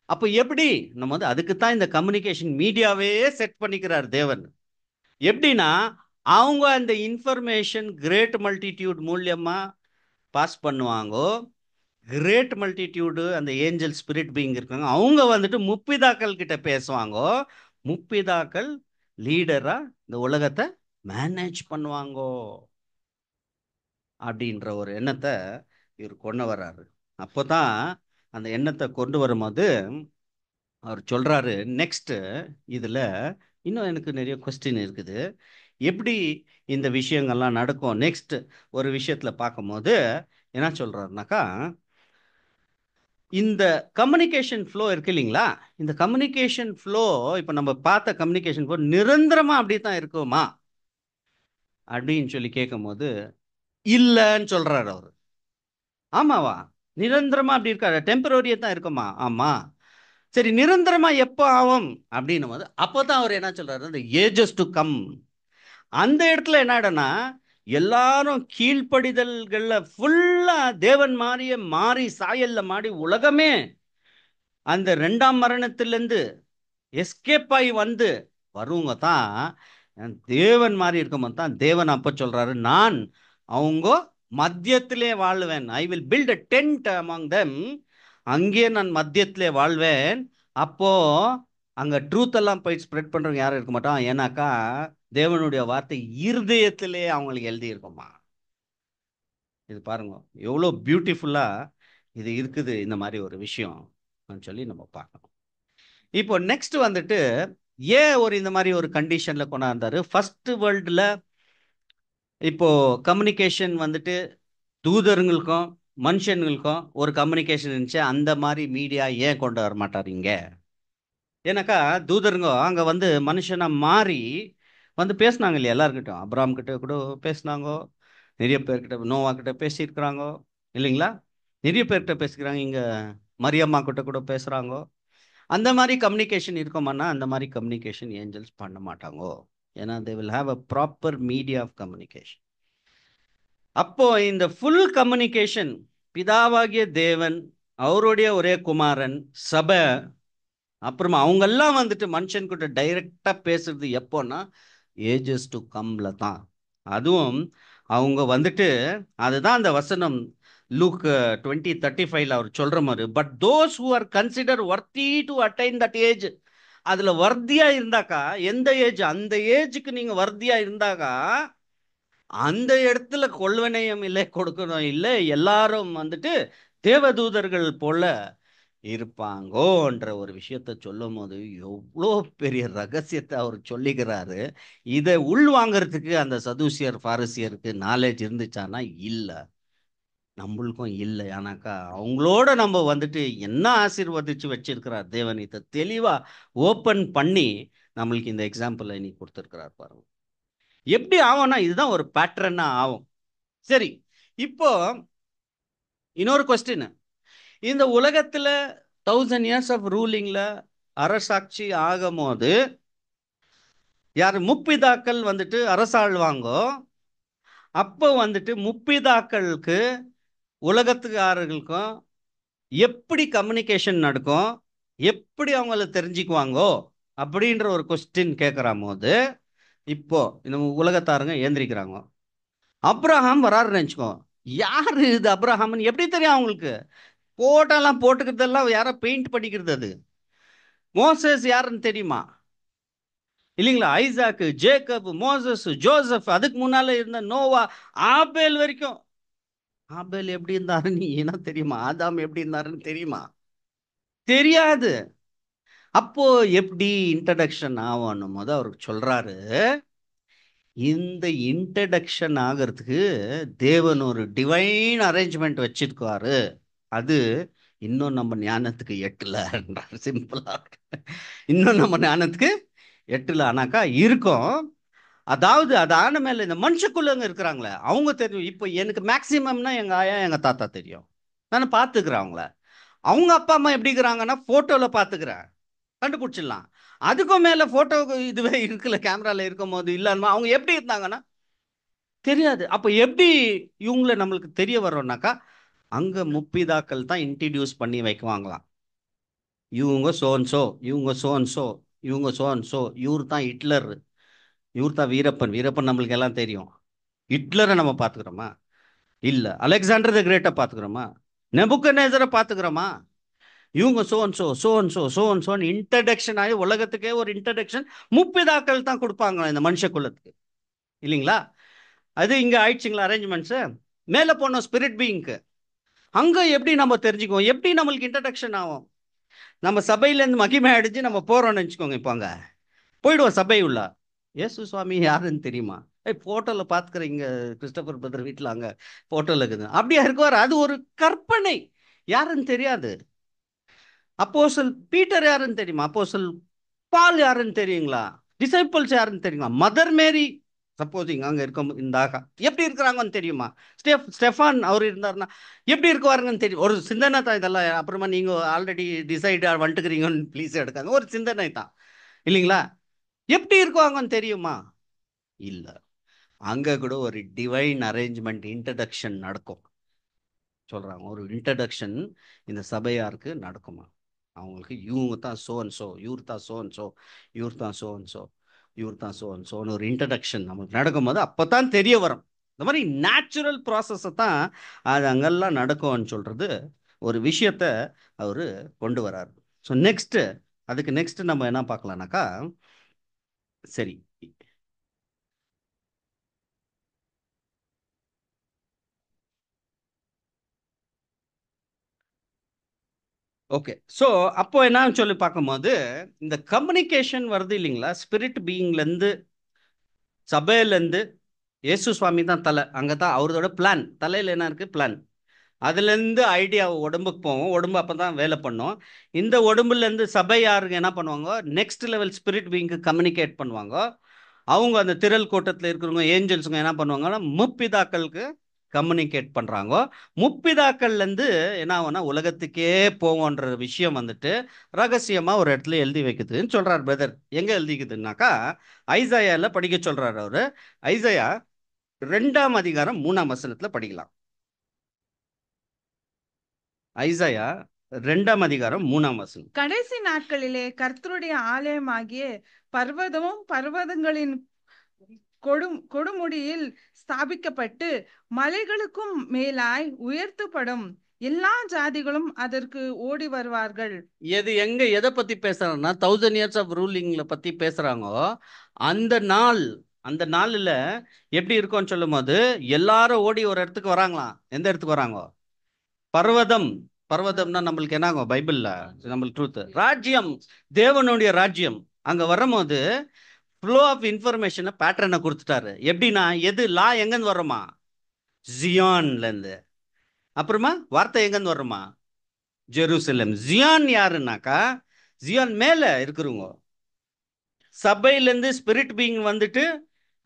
அப்போ எப்படி நம்ம வந்து அதுக்கு தான் இந்த கம்யூனிகேஷன் மீடியாவே செட் பண்ணிக்கிறார் தேவன். எப்படின்னா அவங்க அந்த இன்ஃபர்மேஷன் கிரேட் மல்டிடியூட் மூலியமா பாஸ் பண்ணுவாங்க. கிரேட் மல்டிடியூடு அந்த ஏஞ்சல் ஸ்பிரிட் பீயிங் இருக்காங்க, அவங்க வந்துட்டு முப்பிதாக்கள் கிட்ட பேசுவாங்க. முப்பிதாக்கள் லீடரா இந்த உலகத்தை மேனேஜ் பண்ணுவாங்க அப்படின்ற ஒரு எண்ணத்தை இவர் கொண்டு வர்றாரு. அப்போ தான் அந்த எண்ணத்தை கொண்டு வரும்போது அவர் சொல்றாரு நெக்ஸ்ட் இதுல இன்னும் எனக்கு நிறைய கொஸ்டின் இருக்குது. எப்படி இந்த விஷயங்கள்லாம் நடக்கும் நெக்ஸ்ட் ஒரு விஷயத்துல பார்க்கும்போது என்ன சொல்றாருனாக்கா, இந்த கம்யூனிகேஷன் ஃப்ளோ இருக்கு இல்லைங்களா, இந்த கம்யூனிகேஷன் ஃப்ளோ இப்போ நம்ம பார்த்த கம்யூனிகேஷன் ஃப்ளோ நிரந்தரமா அப்படி தான் இருக்குமா அப்படின்னு சொல்லி கேட்கும்போது இல்லைன்னு சொல்றாரு அவர். ஆமாவா? நிரந்தரமா அப்படி இருக்காது, டெம்பரரியா தான் இருக்குமா? ஆமா. சரி, நிரந்தரமா எப்போ ஆகும் அப்படின்னும் போது அப்போதான் அவர் என்ன சொல்றாரு, அந்த ஏஜஸ் டு கம். அந்த இடத்துல என்னடனா எல்லாரும் கீழ்ப்படிதல்கள்ல ஃபுல்லா தேவன் மாதிரியே மாறி சாயல்ல மாறி உலகமே அந்த ரெண்டாம் மரணத்திலிருந்து எஸ்கேப் ஆகி வந்து வருவங்க தான் தேவன் மாதிரி இருக்கும்போது தான் தேவன் அப்ப சொல்றாரு, நான் அவங்க மத்தியத்திலே வாழ்வேன். I will build a tent among them. அங்கே நான் மத்தியத்திலே வாழ்வேன். அப்போ அங்க ட்ரூத் எல்லாம் போய் ஸ்ப்ரெட் பண்றவங்க யாரும் இருக்க மாட்டான். ஏன்னாக்கா தேவனுடைய வார்த்தை இருதயத்திலே அவங்களுக்கு எழுதி இருக்குமா. இது பாருங்க எவ்வளோ பியூட்டிஃபுல்லா இது இருக்குது, இந்த மாதிரி ஒரு விஷயம் சொல்லி நம்ம பார்க்கணும். இப்போ நெக்ஸ்ட் வந்துட்டு ஏன் ஒரு இந்த மாதிரி ஒரு கண்டிஷன்ல கொண்டாந்தாரு. ஃபர்ஸ்ட் வேர்ல்டுல இப்போ கம்யூனிகேஷன் வந்துட்டு தூதருங்களுக்கும் மனுஷங்களுக்கும் ஒரு கம்யூனிகேஷன் இருந்துச்சு. அந்த மாதிரி மீடியா ஏன் கொண்டு வர மாட்டாருங்க? ஏன்னாக்கா தூதருங்க அங்க வந்து மனுஷனா மாறி வந்து பேசினாங்க இல்லையா எல்லாருக்கிட்டும். அப்ராம் கிட்ட கூட பேசினாங்க, நிறைய பேர்கிட்ட நோவா கிட்ட பேசியிருக்கிறாங்க இல்லைங்களா, நிறைய பேர்கிட்ட பேசிக்கிறாங்க. இங்க மரியம்மா கிட்ட கூட பேசுறாங்க. அந்த மாதிரி கம்யூனிகேஷன் இருக்குமானா அந்த மாதிரி கம்யூனிகேஷன் ஏஞ்சல்ஸ் பண்ண மாட்டாங்க. ஏன்னா they will have a proper media of communication. அப்போ இந்த ஃபுல் கம்யூனிகேஷன் பிதாவாகிய தேவன், அவருடைய ஒரே குமாரன், சபை, அப்புறமா அவங்கெல்லாம் வந்துட்டு மனுஷன் கிட்ட டைரக்டா பேசுறது எப்போன்னா ஏஜஸ் டு கம்ல தான். அதுவும் அவங்க வந்துட்டு அதுதான் அந்த வசனம் லூக் 20:35 அவர் சொல்ற மாதிரி, but those who are consider வர்த்தி to attain that age. அதுல வர்த்தியா இருந்தாக்கா, எந்த ஏஜ், அந்த ஏஜுக்கு நீங்க வர்த்தியா இருந்தாக்கா அந்த இடத்துல கொள்வனையும் இல்லை, கொடுக்கணும் இல்லை, எல்லாரும் வந்துட்டு தேவதூதர்கள் போல இருப்பாங்கோன்ற ஒரு விஷயத்த சொல்லும் போது எவ்வளோ பெரிய ரகசியத்தை அவர் சொல்லிக்கிறாரு. இதை உள்வாங்கிறதுக்கு அந்த சதுசியர் பாரசியருக்கு நாலேஜ் இருந்துச்சானா இல்லை, நம்மளுக்கும் இல்லை. ஆனாக்கா அவங்களோட நம்ம வந்துட்டு என்ன ஆசீர்வதிச்சு வச்சிருக்கிறார் தேவன், இதை தெளிவா ஓப்பன் பண்ணி நம்மளுக்கு இந்த எக்ஸாம்பிள் இன்னைக்கு கொடுத்துருக்கிறார் பாருங்க. எப்படி ஆகும்னா இதுதான் ஒரு பேட்டர்னா ஆகும். சரி, இப்போ இன்னொரு கொஸ்டின். இந்த உலகத்துல 1000 years ஆஃப் ரூலிங்ல அரசாட்சி ஆகும் போது யார் முப்பிதாக்கள் வந்துட்டு அரசாழ்வாங்கோ. அப்போ வந்துட்டு முப்பிதாக்களுக்கு உலகத்துக்காரர்களுக்கும் எப்படி கம்யூனிகேஷன் நடக்கும், எப்படி அவங்கள தெரிஞ்சுக்குவாங்கோ அப்படின்ற ஒரு கொஸ்டின் கேட்குற போது இப்போ இந்த உலகத்தாருங்க ஏந்திரிக்கிறாங்க. அப்ரஹாம் வராருன்னு நினச்சிக்கோ. யாரு இது அப்ரஹாம்னு எப்படி தெரியும் அவங்களுக்கு? போட்டெல்லாம் போட்டுக்கிறதெல்லாம் யாரோ பெயிண்ட் பண்ணிக்கிறது. அது மோசஸ் யாருன்னு தெரியுமா? இல்லைங்களா? ஐசாக்கு, ஜேக்கப், மோசஸ், ஜோசப், அதுக்கு முன்னால இருந்த நோவா, ஆபேல் வரைக்கும். ஆபேல் எப்படி இருந்தாருன்னு என்ன தெரியுமா? ஆதாம் எப்படி இருந்தாருன்னு தெரியுமா? தெரியாது. அப்போ எப்படி இன்ட்ரடக்ஷன் ஆகணும் போது அவருக்கு சொல்றாரு, இந்த இன்ட்ரடக்ஷன் ஆகிறதுக்கு தேவன் ஒரு டிவைன் அரேஞ்ச்மெண்ட் வச்சிருக்காரு. அது இன்னும் நம்ம ஞானத்துக்கு எட்டலன்றார். சிம்பிளா இன்னும் நம்ம ஞானத்துக்கு எட்டல ஆனாக்கா இருக்கும். அதாவது அது ஆன மேல இந்த மனுஷக்குள்ளவங்க இருக்கிறாங்களே அவங்க தெரியும். இப்போ எனக்கு மேக்சிமம்னா எங்க ஆயா எங்க தாத்தா தெரியும், நான் பார்த்துக்கிறேன் அவங்கள. அவங்க அப்பா அம்மா எப்படி இருக்கிறாங்கன்னா போட்டோல பார்த்துக்கிறேன், கண்டுபிடிச்சிடலாம். அதுக்கும் மேல போட்டோ இதுவே இருக்குல்ல, கேமரால இருக்கும் போது இல்லன்னா அவங்க எப்படி இருந்தாங்கன்னா தெரியாது. அப்ப எப்படி இவங்கள நம்மளுக்கு தெரிய வரோம்னாக்கா அங்க முப்பிதாக்கள் தான் இன்ட்ரடியூஸ் பண்ணி வைக்குவாங்களாம். இவங்க சோன்சோ, இவங்க சோன்சோ, இவங்க சோன்சோ, இவர் தான் ஹிட்லர், இவர் தான் வீரப்பன். வீரப்பன் நம்மளுக்கு எல்லாம் தெரியும். ஹிட்லரை நம்ம பார்த்துக்கிறோமா? இல்ல. அலெக்சாண்டர் த கிரேட்டை பார்த்துக்கிறோமா? நெபுக்கத்நேசரை பார்த்துக்கிறோமா? இவங்க சோன்சோ சோன்சோ சோன்சோன்னு இன்ட்ரடக்ஷன் ஆகி உலகத்துக்கே ஒரு இன்ட்ரடக்ஷன் முப்பிதாக்கள் தான் கொடுப்பாங்க இந்த மனுஷ குலத்துக்கு, இல்லைங்களா? அது இங்க ஆயிடுச்சுங்களா அரேஞ்ச்மெண்ட்ஸ். மேல போனோம் ஸ்பிரிட் பீயிங்க்கு. அங்க எப்படி நம்ம தெரிஞ்சுக்குவோம்? எப்படி நம்மளுக்கு இன்ட்ரடக்ஷன் ஆகும்? நம்ம சபையிலேருந்து மகிமை அடிச்சு நம்ம போறோம்னு வச்சுக்கோங்க. இப்போ அங்க போயிடுவோம் சபை உள்ள. இயேசு சுவாமி யாருன்னு தெரியுமா? போட்டோல பாத்துக்கிறீங்க, கிறிஸ்டபர் பிரதர் வீட்டுல அங்க போட்டோல இருக்குது. அப்படியா இருக்குவார்? அது ஒரு கற்பனை. யாருன்னு தெரியாது. அப்போஸ்தல் பீட்டர் யாருன்னு தெரியுமா? அப்போஸ்தல் பால் யாருன்னு தெரியுங்களா? டிசைபிள்ஸ் யாருன்னு தெரியுமா? மதர் மேரி சப்போஸிங் அங்க இருக்க இந்த ஆகா எப்படி இருக்கிறாங்கன்னு தெரியுமா? ஸ்டெஃபான் அவர் இருந்தாருன்னா எப்படி இருக்குவாருங்கன்னு தெரியும். ஒரு சிந்தனை தான் இதெல்லாம். அப்புறமா நீங்க ஆல்ரெடி டிசைட் வந்துட்டுக்கிறீங்கன்னு ப்ளீஸ் எடுக்காங்க. ஒரு சிந்தனை தான் இல்லைங்களா? எப்படி இருக்குவாங்கன்னு தெரியுமா? இல்ல. அங்க கூட ஒரு டிவைன் அரேஞ்ச்மெண்ட் இன்ட்ரடக்ஷன் நடக்கும். சொல்றாங்க ஒரு இன்ட்ரடக்ஷன் இந்த சபையாருக்கு நடக்குமா? அவங்களுக்கு இவங்க தான் சோ அண்ட் சோ, இவர் தான் சோ அண்ட் சோ, இவர் தான் சோ அண்ட் சோ, இவர் தான் சோ அண்ட் சோன்னு ஒரு இன்ட்ரடக்ஷன் நமக்கு நடக்கும்போது அப்பதான் தெரிய வரும். இந்த மாதிரி நேச்சுரல் ப்ராசஸை தான் அது அங்கெல்லாம் நடக்கும்னு சொல்றது ஒரு விஷயத்த அவரு கொண்டு வராரு. ஸோ நெக்ஸ்ட் அதுக்கு நெக்ஸ்ட் நம்ம என்ன பார்க்கலாம்னாக்கா, சரி ஓகே. ஸோ அப்போ என்னன்னு சொல்லி பார்க்கும்போது இந்த கம்யூனிகேஷன் வருது இல்லைங்களா? ஸ்பிரிட் பீயிங்லேருந்து சபையிலேருந்து இயேசு சுவாமி தான் தலை. அங்கே தான் அவரோட பிளான். தலையில் என்ன இருக்குது? பிளான். அதுலேருந்து ஐடியா உடம்புக்கு போவோம். உடம்பு அப்போ தான் வேலை பண்ணும். இந்த உடம்புலேருந்து சபை யாருங்க என்ன பண்ணுவாங்க? நெக்ஸ்ட் லெவல் ஸ்பிரிட் பீயிங்க்கு கம்யூனிகேட் பண்ணுவாங்க. அவங்க அந்த திரள் கூட்டத்தில் இருக்கிறவங்க ஏஞ்சல்ஸுங்க என்ன பண்ணுவாங்கன்னா முப்பிதாக்களுக்கு கம்யூனிகேட் பண்ணுறாங்க. முப்பிதாக்கள்லேருந்து என்ன ஆகும்னா உலகத்துக்கே போவோன்ற விஷயம் வந்துட்டு ரகசியமாக ஒரு இடத்துல எழுதி வைக்குதுன்னு சொல்கிறார் பிரதர். எங்கே எழுதிக்குதுன்னாக்கா ஐசாயாவில் படிக்க சொல்கிறார் அவர். ஐசாயா 2ஆம் அதிகாரம் 3ஆம் வசனத்தில் படிக்கலாம். ஐசாயா 2ஆம் அதிகாரம் 3ஆம் வசனம். கடைசி நாட்களிலே கர்த்தருடைய ஆலயமாகிய பர்வதமும் பர்வதங்களின் கொடுமுடியில் ஸ்தாபிக்கப்பட்டு மலைகளுக்கும் மேலாய் உயர்த்தப்படும். எல்லா ஜாதிகளும் அதற்கு ஓடி வருவார்கள். எது எங்க எதை பத்தி பேசுறாங்கன்னா 1000 years ஆஃப் ரூலிங்ல பத்தி பேசுறாங்க. அந்த நாள் அந்த நாள்ல எப்படி இருக்கும்னு சொல்லும் போது எல்லாரும் ஓடி ஒரு இடத்துக்கு வராங்களாம். எந்த இடத்துக்கு வராங்க? பர்வதம். பர்வதம்னா நம்மளுக்கு என்னாகும்? பைபிள்ல நம்மளுக்கு ட்ரூத் ராஜ்யம், தேவனுடைய ராஜ்யம். அங்க வரும்போது ஃப்ளோ ஆஃப் இன்ஃபர்மேஷனை பேட்டர்னை கொடுத்துட்டாரு. எப்படின்னா எது லா எங்கேருந்து வர்றோமா? ஜியான்ல இருந்து. அப்புறமா வார்த்தை எங்கேருந்து வர்றோமா? ஜெருசலம். ஜியான் யாருன்னாக்கா ஜியான் மேல இருக்கிறவங்க. சபையிலேருந்து ஸ்பிரிட் பீயிங் வந்துட்டு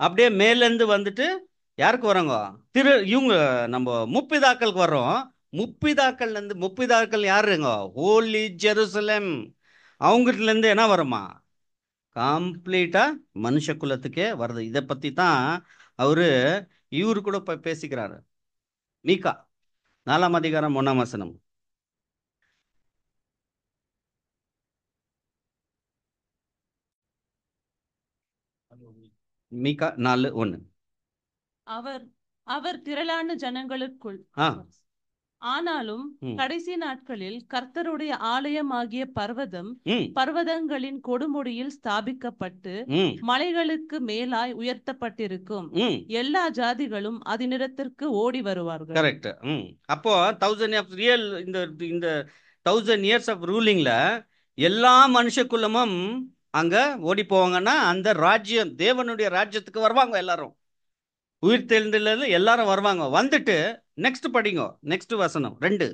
அப்படியே மேலேருந்து வந்துட்டு யாருக்கு வரோங்க? இவங்க நம்ம முப்பிதாக்களுக்கு வர்றோம். முப்பிதாக்கள் யாருங்க? ஹோலி ஜெருசலம். அவங்ககிட்ட இருந்து என்ன வருமா? கம்ப்ளீட்டா மனுஷ குலத்துக்கே வருது. இதை பத்தி தான் அவரு இவரு கூட பேசிக்கிறாரு. மீகா 4ஆம் அதிகாரம் 1ஆம் வசனம். மீகா 4:1. அவர் அவர் திரளான ஜனங்களுக்குள் ஆ ஆனாலும் ம் கடைசி நாட்களில் கர்த்தருடைய ஆலயமாகிய பர்வதம் ம் பர்வதங்களின் கொடுமுடியில் ஸ்தாபிக்கப்பட்டு ம் மலைகளுக்கு மேலாய் உயர்த்தப்பட்டிருக்கும். ம் எல்லா ஜாதிகளும் அதனிடத்திற்கு ஓடி வருவார்கள். கரெக்ட். அப்போ 1000 years ரியல் இந்த இந்த 1000 years ஆஃப் ரூலிங்ல எல்லா மனுஷ குலமும் அங்க ஓடி போவாங்கன்னா அந்த ராஜ்யம் தேவனுடைய ராஜ்யத்துக்கு வருவாங்க. எல்லாரும் உயிர் தெழுந்ததுல எல்லாரும் வருவாங்க. வந்துட்டு நெக்ஸ்ட் படிங்க. நெக்ஸ்ட் வசனம் 2.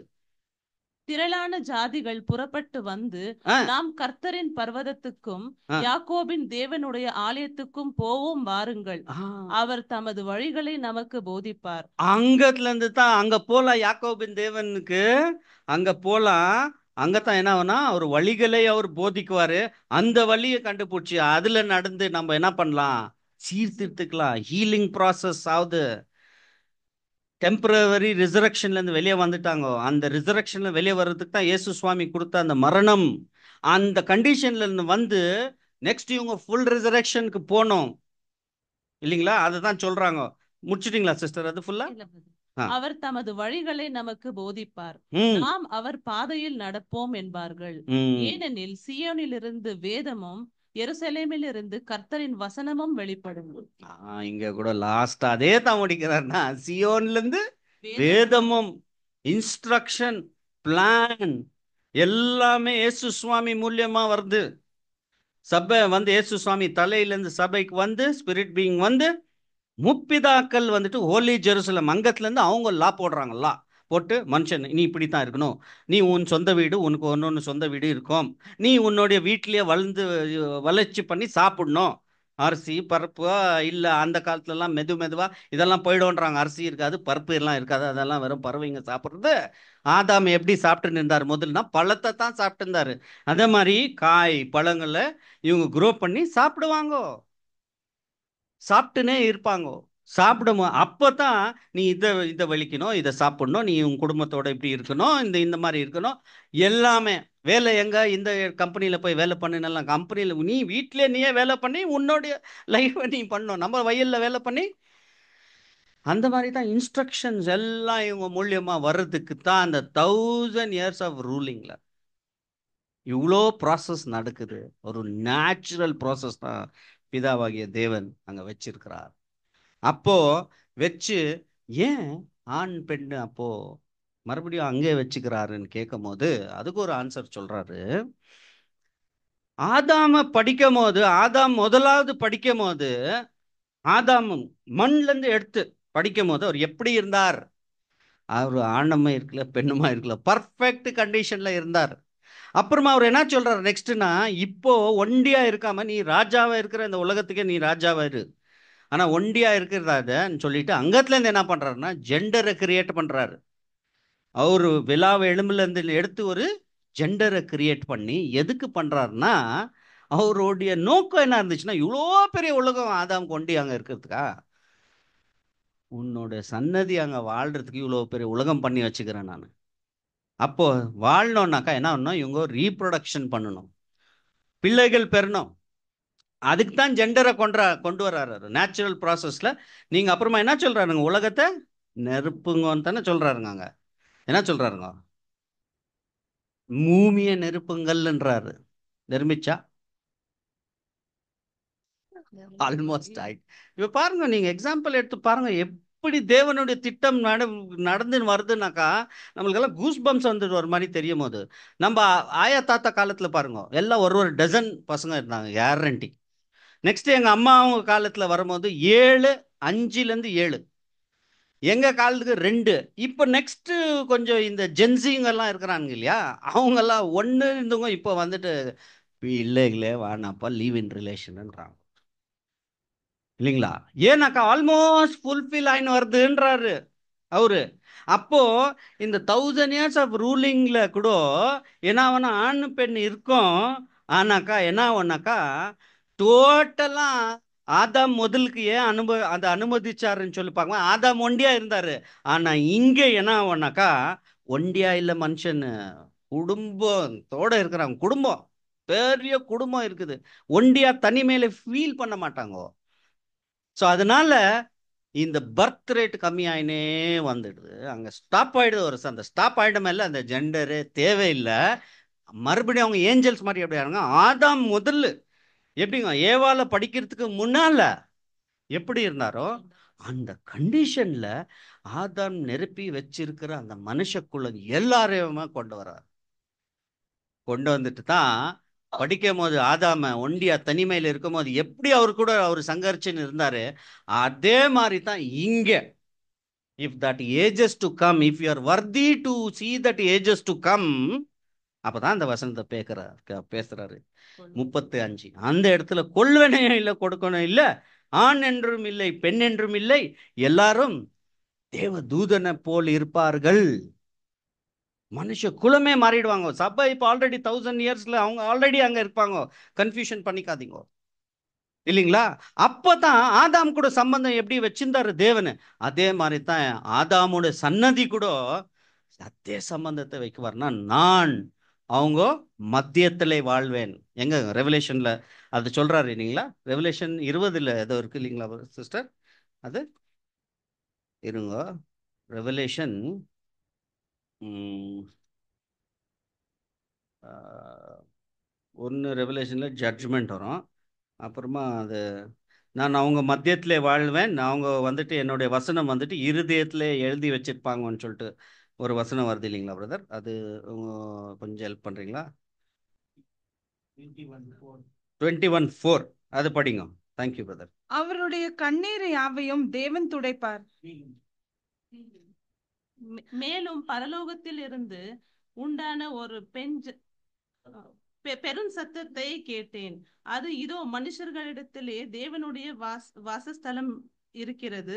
திரளான ஜாதிகள் புறப்பட்டு வந்து ஆ, நாம் கர்த்தரின் பர்வதத்துக்கும் ஆ, யாக்கோபின் தேவனுடைய ஆலயத்துக்கும் போவோம் வாருங்கள். ஆ. அவர் தமது வழிகளை நமக்கு போதிப்பார். அங்கத்துல இருந்து தான் அங்க போலாம். யாக்கோபின் தேவனுக்கு அங்க போலாம். அங்கதான் என்ன ஆகும்னா அவர் வழிகளை அவர் போதிக்குவாரு. அந்த வழியை கண்டுபிடிச்சி அதுல நடந்து நம்ம என்ன பண்ணலாம்? சீர்திருத்துக்கலாம். ஹீலிங் ப்ராசஸ் ஆகுது. டெம்பரவரி ரிசரக்ஷன்ல இருந்து வெளியே வந்துட்டாங்க. அந்த ரிசரக்ஷன்ல வெளியே வர்றதுக்கு தான் இயேசு சுவாமி கொடுத்த அந்த மரணம். அந்த கண்டிஷன்ல இருந்து வந்து நெக்ஸ்ட் இவங்க ஃபுல் ரிசரக்ஷனுக்கு போனோம் இல்லைங்களா? அதுதான் சொல்றாங்க. முடிச்சிட்டீங்களா சிஸ்டர்? அது ஃபுல்லா இல்ல brother. அவர் தமது வழிகளை நமக்கு போதிப்பார். ம் நாம் அவர் பாதையில் நடப்போம் என்பார்கள். ம் ஏனெனில் சீயோனிலிருந்து வேதமும் எருசலேமிலிருந்து கர்த்தரின் வசனமும் வெளிப்படும். இங்க கூட லாஸ்ட் அதே தான் முடிக்கிறார்னா சியோன்ல இருந்து வேதம் வேதமும் இன்ஸ்ட்ரக்ஷன், பிளான் எல்லாமே இயேசு சுவாமி மூலியமா வருது. சபை வந்து இயேசு சுவாமி தலையிலேருந்து சபைக்கு வந்து ஸ்பிரிட் பீயிங் வந்து முப்பிதாக்கள் வந்துட்டு ஹோலி ஜெருசலம் அங்கத்துலேருந்து அவங்க லா போடுறாங்க. லா போட்டு மனுஷன் நீ இப்படித்தான் இருக்கணும், நீ உன் சொந்த வீடு, உனக்கு ஒன்று சொந்த வீடு இருக்கும், நீ உன்னுடைய வீட்டிலேயே வளர்ச்சி பண்ணி சாப்பிடணும், அரிசி பருப்பு இல்லை அந்த காலத்துலலாம் மெதுவா இதெல்லாம் போயிடும்ன்றாங்க. அரிசி இருக்காது, பருப்பு எல்லாம் இருக்காது, அதெல்லாம் வெறும் பறவைங்க சாப்பிட்றது. ஆதாம் எப்படி சாப்பிட்டு இருந்தார் முதல்னா? பழத்தை தான் சாப்பிட்டு இருந்தாரு. அதே மாதிரி காய் பழங்களை இவங்க குரோ பண்ணி சாப்பிடுவாங்க, சாப்பிட்டுனே இருப்பாங்க. சாப்பிடும் அப்பதான் நீ இதை வலிக்கணும், இதை சாப்பிடணும், நீ உன் குடும்பத்தோட இப்படி இருக்கணும், இந்த மாதிரி இருக்கணும். எல்லாமே வேலை எங்க இந்த கம்பெனியில போய் வேலை பண்ணுனெல்லாம் கம்பெனியில நீ வீட்டிலே நீயே வேலை பண்ணி உன்னுடைய லைஃப்பை நீ பண்ணணும். நம்ம வயல்ல வேலை பண்ணி அந்த மாதிரி தான் இன்ஸ்ட்ரக்ஷன்ஸ் எல்லாம் இவங்க மூலியமா வர்றதுக்கு தான் அந்த 1000 இயர்ஸ் ஆஃப் ரூலிங்ல இவ்வளோ ப்ராசஸ் நடக்குது. ஒரு நேச்சுரல் ப்ராசஸ் தான் பிதாவாகிய தேவன் அங்க வச்சிருக்கிறார். அப்போ வச்சு ஏன் ஆண் பெண் அப்போ மறுபடியும் அங்கே வச்சுக்கிறாருன்னு கேட்கும் போது அதுக்கு ஒரு ஆன்சர் சொல்றாரு. ஆதாம படிக்கும் போது, ஆதாம் முதலாவது படிக்கும் போது, ஆதாம் மண்ல இருந்து எடுத்து படிக்கும் போது அவர் எப்படி இருந்தார்? அவர் ஆணமா இருக்கல, பெண்ணுமா இருக்கல, பர்ஃபெக்ட் கண்டிஷன்ல இருந்தார். அப்புறமா அவர் என்ன சொல்றாரு நெக்ஸ்ட்னா, இப்போ ஒண்டியா இருக்காம நீ ராஜாவா இருக்கிற இந்த உலகத்துக்கே நீ ராஜாவா இரு, ஆனா ஒண்டியா இருக்கிறதான்னு சொல்லிட்டு அங்கத்துல இருந்து என்ன பண்றாருன்னா ஜெண்டரை கிரியேட் பண்றாரு. அவரு விழாவை எலும்புல இருந்து எடுத்து ஒரு ஜெண்டரை கிரியேட் பண்ணி எதுக்கு பண்றாருன்னா, அவருடைய நோக்கம் என்ன இருந்துச்சுன்னா, இவ்வளோ பெரிய உலகம் ஆதாம் கொண்டி அங்க இருக்கிறதுக்கா, உன்னோட சன்னதி அங்க வாழ்றதுக்கு இவ்வளோ பெரிய உலகம் பண்ணி வச்சுக்கிறேன் நான். அப்போ வாழணும்னாக்கா என்ன பண்ணணும்? இவங்க ரீப்ரொடக்ஷன் பண்ணணும், பிள்ளைகள் பெறணும். அதுக்கு தான் ஜெண்டரை கொண்டு வர்றாரு நேச்சுரல் ப்ராசஸ்ல. நீங்க அப்புறமா என்ன சொல்றாருங்க? உலகத்தை நெருப்புங்கன்னு தானே சொல்றாருங்க. அங்க என்ன சொல்றாருங்க? பூமியை நெருப்புங்கள்ன்றாரு. நெருமிச்சா? ஆல்மோஸ்ட் ஆயிட்டு. இப்ப பாருங்க, நீங்க எக்ஸாம்பிள் எடுத்து பாருங்க எப்படி தேவனுடைய திட்டம் நடந்து வருதுனாக்கா நம்மளுக்கெல்லாம் கூஸ் பம்ஸ் வந்துட்டு ஒரு மாதிரி தெரியும் போது. நம்ம ஆயா தாத்தா காலத்துல பாருங்க எல்லாம் ஒரு டசன் பசங்க இருந்தாங்க கேரண்டி. நெக்ஸ்ட் எங்க அம்மா அவங்க காலத்துல வரும்போது 7, 5லேருந்து 7, எங்க காலத்துக்கு 2. இப்போ நெக்ஸ்ட் கொஞ்சம் இந்த ஜென்சிங்கெல்லாம் இருக்கிறாங்க இல்லையா, அவங்கெல்லாம் 1 இருந்தவங்க இப்போ வந்துட்டு இல்லைங்களே வானாப்பா லீவ் இன் ரிலேஷன்ன்றாங்க இல்லைங்களா? ஏன்னாக்கா ஆல்மோஸ்ட் ஃபுல்ஃபில் ஆயின்னு வருதுன்றாரு அவரு. அப்போ இந்த 1000 இயர்ஸ் ஆஃப் ரூலிங்ல கூட என்ன ஆகும்னா ஆண் பெண் இருக்கும். ஆனாக்கா என்ன ஆகும்னாக்கா டோட்டலா ஆதாம் முதலுக்கு ஏன் அதை அனுமதிச்சாருன்னு சொல்லி பார்க்கலாம். ஆதாம் ஒண்டியா இருந்தாரு. ஆனா இங்க என்ன ஆகும்னாக்கா ஒண்டியா இல்ல, மனுஷன் குடும்பத்தோட இருக்கிறாங்க. குடும்பம், பெரிய குடும்பம் இருக்குது. ஒண்டியா தனிமையில ஃபீல் பண்ண மாட்டாங்க. ஸோ அதனால இந்த பர்த் ரேட் கம்மியாயினே வந்துடுது. அங்க ஸ்டாப் ஆயிடுது. அந்த ஸ்டாப் ஆயிடும் மேல அந்த ஜெண்டரு தேவையில்லை. மறுபடியும் அவங்க ஏஞ்சல்ஸ் மாதிரி எப்படி ஆறாங்க? ஆதாம் முதல்ல எப்படிங்க ஏவால படிக்கிறதுக்கு முன்னால எப்படி இருந்தாரோ அந்த கண்டிஷன்ல ஆதாம் நிரப்பி வச்சிருக்கிற அந்த மனுஷக்குள்ள எல்லாரையுமே கொண்டு வந்துட்டு தான் படிக்கும் போது ஆதாம ஒண்டியா தனிமையில் இருக்கும் போது எப்படி அவர் கூட அவர் சங்கரிச்சுன்னு இருந்தாரு, அதே மாதிரி தான் இங்க. If that ages to come, if you are worthy to see that ages to come, அப்பதான் அந்த வசனத்தை பேசுறாரு 35. அந்த இடத்துல கொள்வனையும் இல்லை, கொடுக்கணும் இல்லை, ஆண் என்றும் இல்லை, பெண் என்றும் இல்லை, எல்லாரும் தேவ தூதனை போல் இருப்பார்கள். மனுஷ குலமே மாறிடுவாங்க. சபை இப்போ ஆல்ரெடி 1000 இயர்ஸ்ல அவங்க ஆல்ரெடி அங்க இருப்பாங்க. கன்ஃபியூஷன் பண்ணிக்காதீங்க இல்லைங்களா? அப்பதான் ஆதாம் கூட சம்பந்தம் எப்படி வச்சிருந்தாரு தேவனு, அதே மாதிரி தான் ஆதாமோட சன்னதி கூட அதே சம்பந்தத்தை வைக்குவார்னா நான் அவங்க மத்தியத்திலே வாழ்வேன். எங்க ரெவலேஷன்ல அது சொல்றாரு இல்லைங்களா? ரெவலேஷன் 20ல ஏதோ இருக்கு இல்லைங்களா சிஸ்டர்? அது இருங்க. ரெவலேஷன் ஒன்று ரெவலேஷன்ல ஜட்ஜ்மெண்ட் வரும். அப்புறமா அது நான் அவங்க மத்தியத்திலே வாழ்வேன், அவங்க வந்துட்டு என்னுடைய வசனம் வந்துட்டு இருதயத்திலே எழுதி வச்சிருப்பாங்கன்னு சொல்லிட்டு ஒரு வசனம் வருது இல்லைங்களா பிரதர்? அது கொஞ்சம் ஹெல்ப் பண்றீங்களா? 21:4 அது படிங்க. Thank you brother. அவருடைய கண்ணீர் யாவையும் தேவன் துடைப்பார். மேலும் பரலோகத்தில் இருந்து உண்டான ஒரு பெரும் சத்தத்தை கேட்டேன். அது இதோ மனுஷர்களிடத்திலே தேவனுடைய வாசஸ்தலம் இருக்கிறது.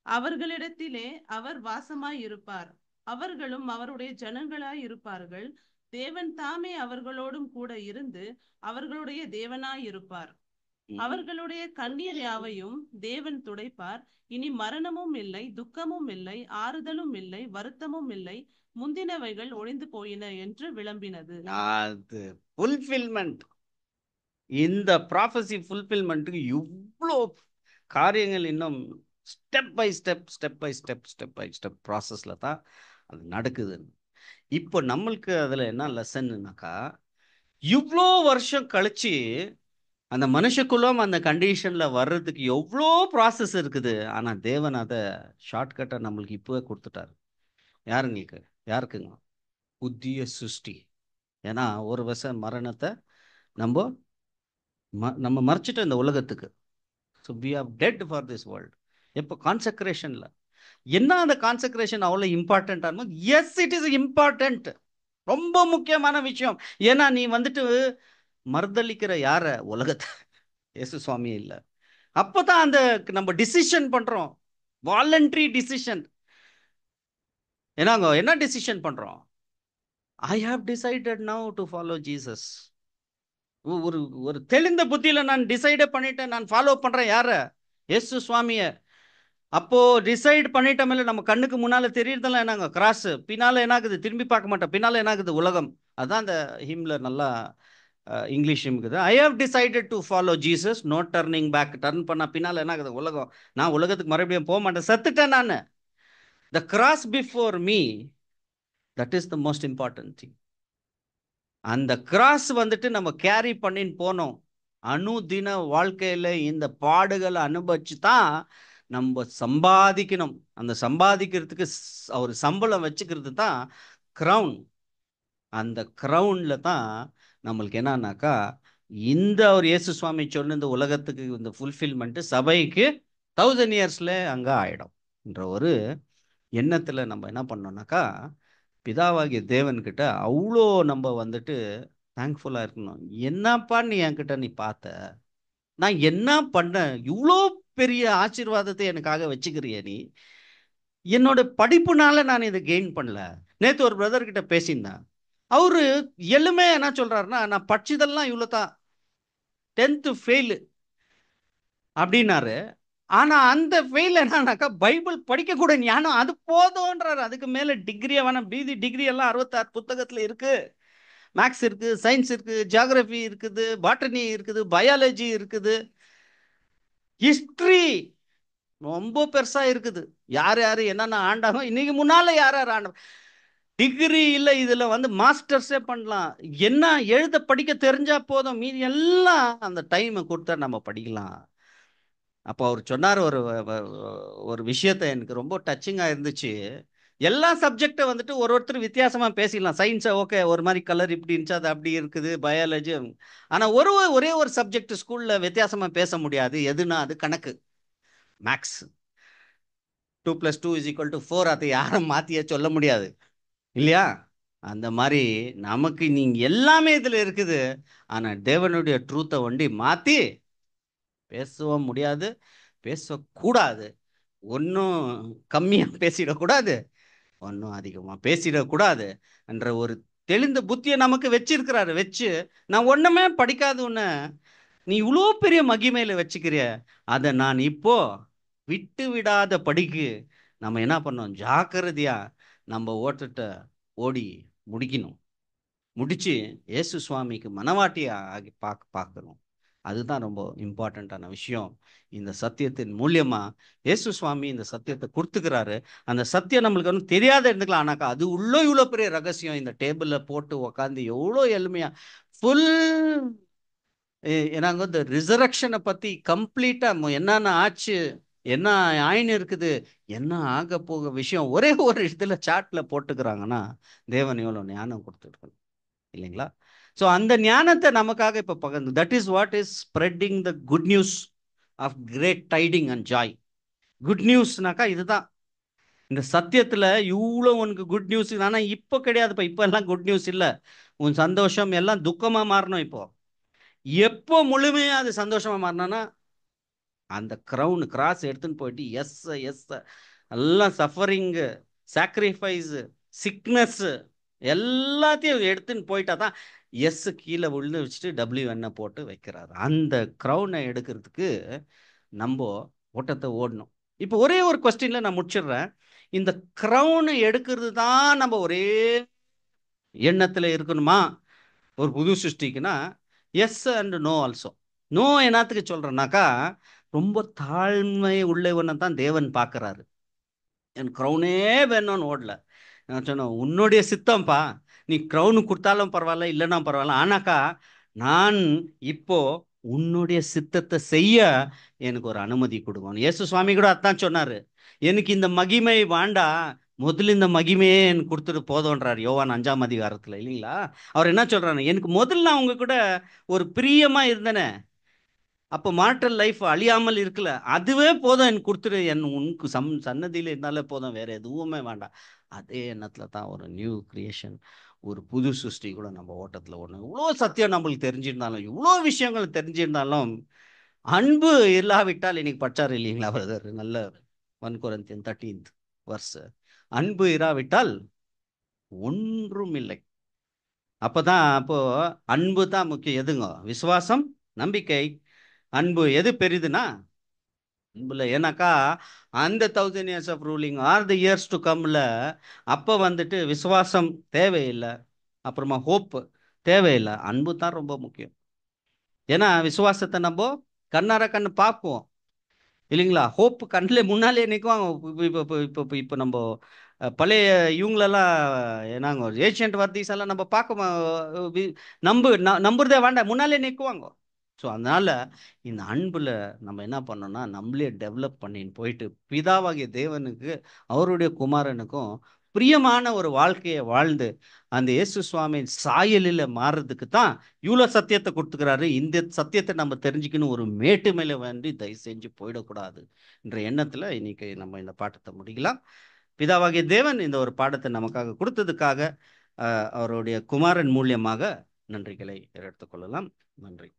அவர்களிடத்திலே அவர் வாசமாய் இருப்பார். அவர்களும் அவருடைய ஜனங்களாய் இருப்பார்கள். தேவன் தாமே அவர்களோடும் கூட இருந்து அவர்களுடைய தேவனாய் இருப்பார். அவர்களுடைய கண்ணீர் யாவையும் தேவன் துடைப்பார். இனி மரணமும் இல்லை, துக்கமும் இல்லை, ஆறுதலும் இல்லை, வருத்தமும் இல்லை, முந்தினவைகள் ஒழிந்து போயின என்று விளம்பினது. அது ஃபுல்ஃபில்மெண்ட். இந்த ப்ராஃபஸி ஃபுல்ஃபில்மெண்ட்டுக்கு இவ்வளோ காரியங்கள் இன்னும் ஸ்டெப் பை ஸ்டெப் ப்ராசஸில் தான் அது நடக்குது. இப்போ நம்மளுக்கு அதில் என்ன லெசன்னாக்கா, இவ்வளோ வருஷம் கழிச்சு அந்த மனுஷக்குள்ளம் அந்த கண்டிஷனில் வர்றதுக்கு எவ்வளோ ப்ராசஸ் இருக்குது. ஆனால் தேவன் அதை ஷார்ட்கட்டை நம்மளுக்கு இப்போவே கொடுத்துட்டாரு. யாருக்குங்க? புதிய சிருஷ்டி. ஏன்னா ஒரு வருஷம் மரணத்தை நம்ம மறைச்சிட்டோம் இந்த உலகத்துக்கு. So we are dead for this world. எப்போ? கான்சக்ரேஷனில். என்ன அந்த கான்சக்ரேஷன் அவ்வளோ இம்பார்ட்டண்ட்டாக? Yes, it is important. ரொம்ப முக்கியமான விஷயம். ஏன்னா நீ வந்துட்டு மறுதளிக்கிற யார? உலகத்தை, இயேசு சுவாமி இல்லை. அப்போதான் அந்த நம்ம டிசிஷன் பண்றோம், வாலண்டரி டிசிஷன். என்ன டிசிஷன் பண்றோம்? I have decided now to follow Jesus. ஒரு ஒரு தெளிந்த புத்தியில நான் டிசைடே பண்ணிட்டேன், நான் ஃபாலோ பண்றேன் யார? இயேசு சுவாமிய. அப்போ டிசைட் பண்ணிட்ட மேல நம்ம கண்ணுக்கு முன்னால தெரியறதெல்லாம் என்னங்க? கிராஸ். பின்னால என்னாகுது? திரும்பி பார்க்க மாட்டோம். பின்னால என்னாகுது? உலகம். அதான் அந்த ஹிம்ல நல்லா இங்கிலீஷ் இருக்குது. I have decided to follow Jesus, no turning back. Turn பண்ண பின்னால என்னாகுது? உலகம். நான் உலகத்துக்கு மறுபடியும் போக மாட்டேன், செத்துட்டேன் நான். The cross before me, that is the most important thing. அந்த கிராஸ் வந்துட்டு நம்ம கேரி பண்ணின்னு போனோம். அனுதின வாழ்க்கையில இந்த பாடுகளை அனுபவிச்சு தான் நம்ம சம்பாதிக்கணும். அந்த சம்பாதிக்கிறதுக்கு ஒரு சம்பளம் வச்சுக்கிறது தான் கிரவுன். அந்த கிரவுன்ல தான் நம்மளுக்கு என்னன்னாக்கா, இந்த ஒரு இயேசு சுவாமி சொன்ன இந்த உலகத்துக்கு இந்த ஃபுல்ஃபில்மெண்ட் சபைக்கு 1000 இயர்ஸ்ல அங்கே ஆயிடும் என்ற ஒரு எண்ணத்துல நம்ம என்ன பண்ணோம்னாக்கா, பிதாவாகிய தேவன்கிட்ட அவ்வளோ நம்ம வந்துட்டு தேங்க்ஃபுல்லாக இருக்கணும். என்னப்பா நீ என்கிட்ட நீ பார்த்த, நான் என்ன பண்ணேன், இவ்வளோ பெரிய ஆசீர்வாதத்தை எனக்காக வச்சுக்கிறிய நீ. என்னோட படிப்புனால நான் இதை கெயின் பண்ணல. நேற்று ஒரு பிரதர் கிட்ட பேசியிருந்தேன். அவரு எளிமையா என்ன சொல்றாருன்னா, நான் படிச்சதெல்லாம் இவ்வளோ தான், 10th ஃபெயிலு அப்படின்னாரு. ஆனா அந்த ஃபெயில் என்னன்னாக்கா, பைபிள் படிக்க கூட ஞானம் அது போதும்ன்றாரு. அதுக்கு மேல டிகிரியை வேணாம். பிதி டிகிரி எல்லாம் 66 புத்தகத்துல இருக்கு. மேக்ஸ் இருக்கு, சயின்ஸ் இருக்கு, ஜியாகிரபி இருக்குது, பாட்டனி இருக்குது, பயாலஜி இருக்குது, ஹிஸ்டரி ரொம்ப பெருசா இருக்குது. யார் யாரு என்னென்ன ஆண்டாங்க, இன்னைக்கு முன்னால யார் யார் ஆண்ட டிகிரி இல்லை. இதுல வந்து மாஸ்டர்ஸே பண்ணலாம். என்ன எழுத படிக்க தெரிஞ்சா போதும், மீதி எல்லாம் அந்த டைமை கொடுத்தா நம்ம படிக்கலாம். அப்போ அவர் சொன்னார் ஒரு விஷயத்த எனக்கு ரொம்ப டச்சிங்காக இருந்துச்சு. எல்லா சப்ஜெக்டை வந்துட்டு ஒருத்தர் வித்தியாசமாக பேசிடலாம். சயின்ஸை ஓகே, ஒரு மாதிரி கலர் இப்படி இருந்துச்சு, அது அப்படி இருக்குது, பயாலஜி. ஆனால் ஒரே ஒரு சப்ஜெக்ட் ஸ்கூலில் வித்தியாசமாக பேச முடியாது. எதுனா அது கணக்கு, மேக்ஸ். 2 + 2 = 4. அதை யாரும் மாற்றியே சொல்ல முடியாது இல்லையா? அந்த மாதிரி நமக்கு நீங்கள் எல்லாமே இதில் இருக்குது. ஆனால் தேவனுடைய ட்ரூத்தை ஒண்டி மாற்றி பேசவும் முடியாது, பேசக்கூடாது. ஒன்றும் கம்மியாக பேசிடக்கூடாது, ஒன்றும் அதிகமாக பேசிடக்கூடாது என்ற ஒரு தெளிந்த புத்தியை நமக்கு வச்சிருக்கிறாரு. வச்சு நான் ஒன்றுமே படிக்காத உன்னை நீ இவ்வளோ பெரிய மகிமையில் வச்சுக்கிறிய, அதை நான் இப்போ விட்டு விடாத படிக்கு நம்ம என்ன பண்ணோம்? ஜாக்கிரதையா நம்ம ஓட்டத்தை ஓடி முடிக்கணும். முடிச்சு இயேசு சுவாமிக்கு மனவாட்டியா ஆகி பார்க்கணும். அதுதான் ரொம்ப இம்பார்ட்டண்ட்டான விஷயம். இந்த சத்தியத்தின் மூலியமா இயேசு சுவாமி இந்த சத்தியத்தை கொடுத்துக்கிறாரு. அந்த சத்தியம் நம்மளுக்கு ஒன்றும் தெரியாத இருந்துக்கலாம், ஆனாக்கா அது உள்ள இவ்வளோ பெரிய ரகசியம். இந்த டேபிளில் போட்டு உக்காந்து எவ்வளோ எளிமையா ஃபுல் ஏன்னாங்க இந்த ரிசரக்ஷனை பற்றி கம்ப்ளீட்டாக என்னென்ன ஆச்சு, என்ன ஆயின்னு இருக்குது, என்ன ஆக போக விஷயம் ஒரே ஒரு இடத்துல சாட்ல போட்டுக்கிறாங்கன்னா தேவன் எவ்வளோ ஞானம் கொடுத்துருக்கணும் இல்லைங்களா? ஸோ அந்த ஞானத்தை நமக்காக இப்போ பகிர்ந்து, that is what is spreading the good news of great tiding and joy. Good நியூஸ்னாக்கா இதுதான். இந்த சத்தியத்தில் இவ்வளோ உனக்கு குட் நியூஸ், ஆனால் இப்போ கிடையாதுப்பா. இப்போ எல்லாம் குட் நியூஸ் இல்லை. உன் சந்தோஷம் எல்லாம் துக்கமாக மாறணும். இப்போ எப்போ முழுமையாக அது சந்தோஷமாக மாறினா அந்த க்ரௌன் கிராஸ் எடுத்துன்னு போயிட்டு எஸ் எஸ் எல்லாம் சஃபரிங்கு, சாக்ரிஃபைஸு, சிக்னஸ்ஸு எல்லாத்தையும் எடுத்துன்னு போயிட்டா தான் எஸ் கீழே விழுந்து வச்சுட்டு WN போட்டு வைக்கிறாரு. அந்த க்ரௌனை எடுக்கிறதுக்கு நம்ம ஓட்டத்தை ஓடணும். இப்போ ஒரே ஒரு கொஸ்டின்ல நான் முடிச்சிடுறேன். இந்த க்ரௌனை எடுக்கிறது தான் நம்ம ஒரே எண்ணத்தில் இருக்கணுமா ஒரு புது சிருஷ்டிக்குன்னா? Yes and no also. No என்னத்துக்கு சொல்கிறேன்னாக்கா, ரொம்ப தாழ்மை உள்ளவனை தான் தேவன் பார்க்குறாரு. என் க்ரௌனே வேணும்னு ஓடல. நான் சொன்னேன், உன்னுடைய சித்தம்ப்பா, நீ க்ரௌனு கொடுத்தாலும் பரவாயில்ல, இல்லைன்னா பரவாயில்ல, ஆனாக்கா நான் இப்போ உன்னுடைய சித்தத்தை செய்ய எனக்கு ஒரு அனுமதி கொடுக்கணும். இயேசு சுவாமி கூட அதான் சொன்னார், எனக்கு இந்த மகிமை வேண்டா, முதல்ல இந்த மகிமையே எனக்கு கொடுத்துட்டு போதோன்றார் யோவான் 5ஆம் அதிகாரத்தில் இல்லைங்களா? அவர் என்ன சொல்றாரு, எனக்கு முதல்ல அவங்க கூட ஒரு பிரியமா இருந்தேனே, அப்போ மார்டல் லைஃப் அழியாமல் இருக்கல, அதுவே போதும் எனக்கு கொடுத்துரு, உனக்கு சன்னதியில் இருந்தாலே போதும், வேற எதுவுமே வேண்டாம். அதே எண்ணத்தில் தான் ஒரு நியூ கிரியேஷன், ஒரு புது சிருஷ்டி கூட நம்ம ஓட்டத்தில் ஒன்று. இவ்வளோ சத்தியம் நம்மளுக்கு தெரிஞ்சிருந்தாலும், இவ்வளோ விஷயங்கள் தெரிஞ்சிருந்தாலும், அன்பு இல்லாவிட்டால், இன்னைக்கு படிச்சார் இல்லைங்களா பிரதர், நல்ல 1 Corinthians 13th verse, அன்பு இராவிட்டால் ஒன்றும் இல்லை. அப்போ அன்பு தான் முக்கியம். எதுங்க? விசுவாசம், நம்பிக்கை, அன்பு. எது பெரிதுனா அன்புல. ஏன்னாக்கா அந்த 1000 years of ruling or the years to கம்ல அப்போ வந்துட்டு விசுவாசம் தேவையில்லை, அப்புறமா ஹோப் தேவையில்லை, அன்பு தான் ரொம்ப முக்கியம். ஏன்னா விசுவாசத்தை நம்ம கண்ணார கண்ணு பார்ப்போம் இல்லைங்களா? ஹோப் கண்ணில் முன்னாலே நிற்கும். இப்போ நம்ம பழைய இவங்களெல்லாம் நாங்க ஏஷியன்ட் வர்த்தீஸ் எல்லாம் நம்ம பார்க்க நம்புறதே வேண்டாம், முன்னாலே நிற்குவாங்க. ஸோ அதனால இந்த அன்புல நம்ம என்ன பண்ணோம்னா நம்மளே டெவலப் பண்ணின்னு போயிட்டு பிதாவாகிய தேவனுக்கு அவருடைய குமாரனுக்கும் பிரியமான ஒரு வாழ்க்கையை வாழ்ந்து அந்த இயேசு சுவாமியின் சாயலில் மாறுறதுக்கு தான் இவ்வளோ சத்தியத்தை கொடுத்துக்கிறாரு. இந்த சத்தியத்தை நம்ம தெரிஞ்சுக்கணும், ஒரு மேட்டு மேலே வேண்டி தயவு செஞ்சு போயிடக்கூடாது என்ற எண்ணத்தில் இன்னைக்கு நம்ம இந்த பாடத்தை முடிக்கலாம். பிதாவாகிய தேவன் இந்த ஒரு பாடத்தை நமக்காக கொடுத்ததுக்காக அவருடைய குமாரன் மூலியமாக நன்றிகளை எடுத்துக்கொள்ளலாம். நன்றி.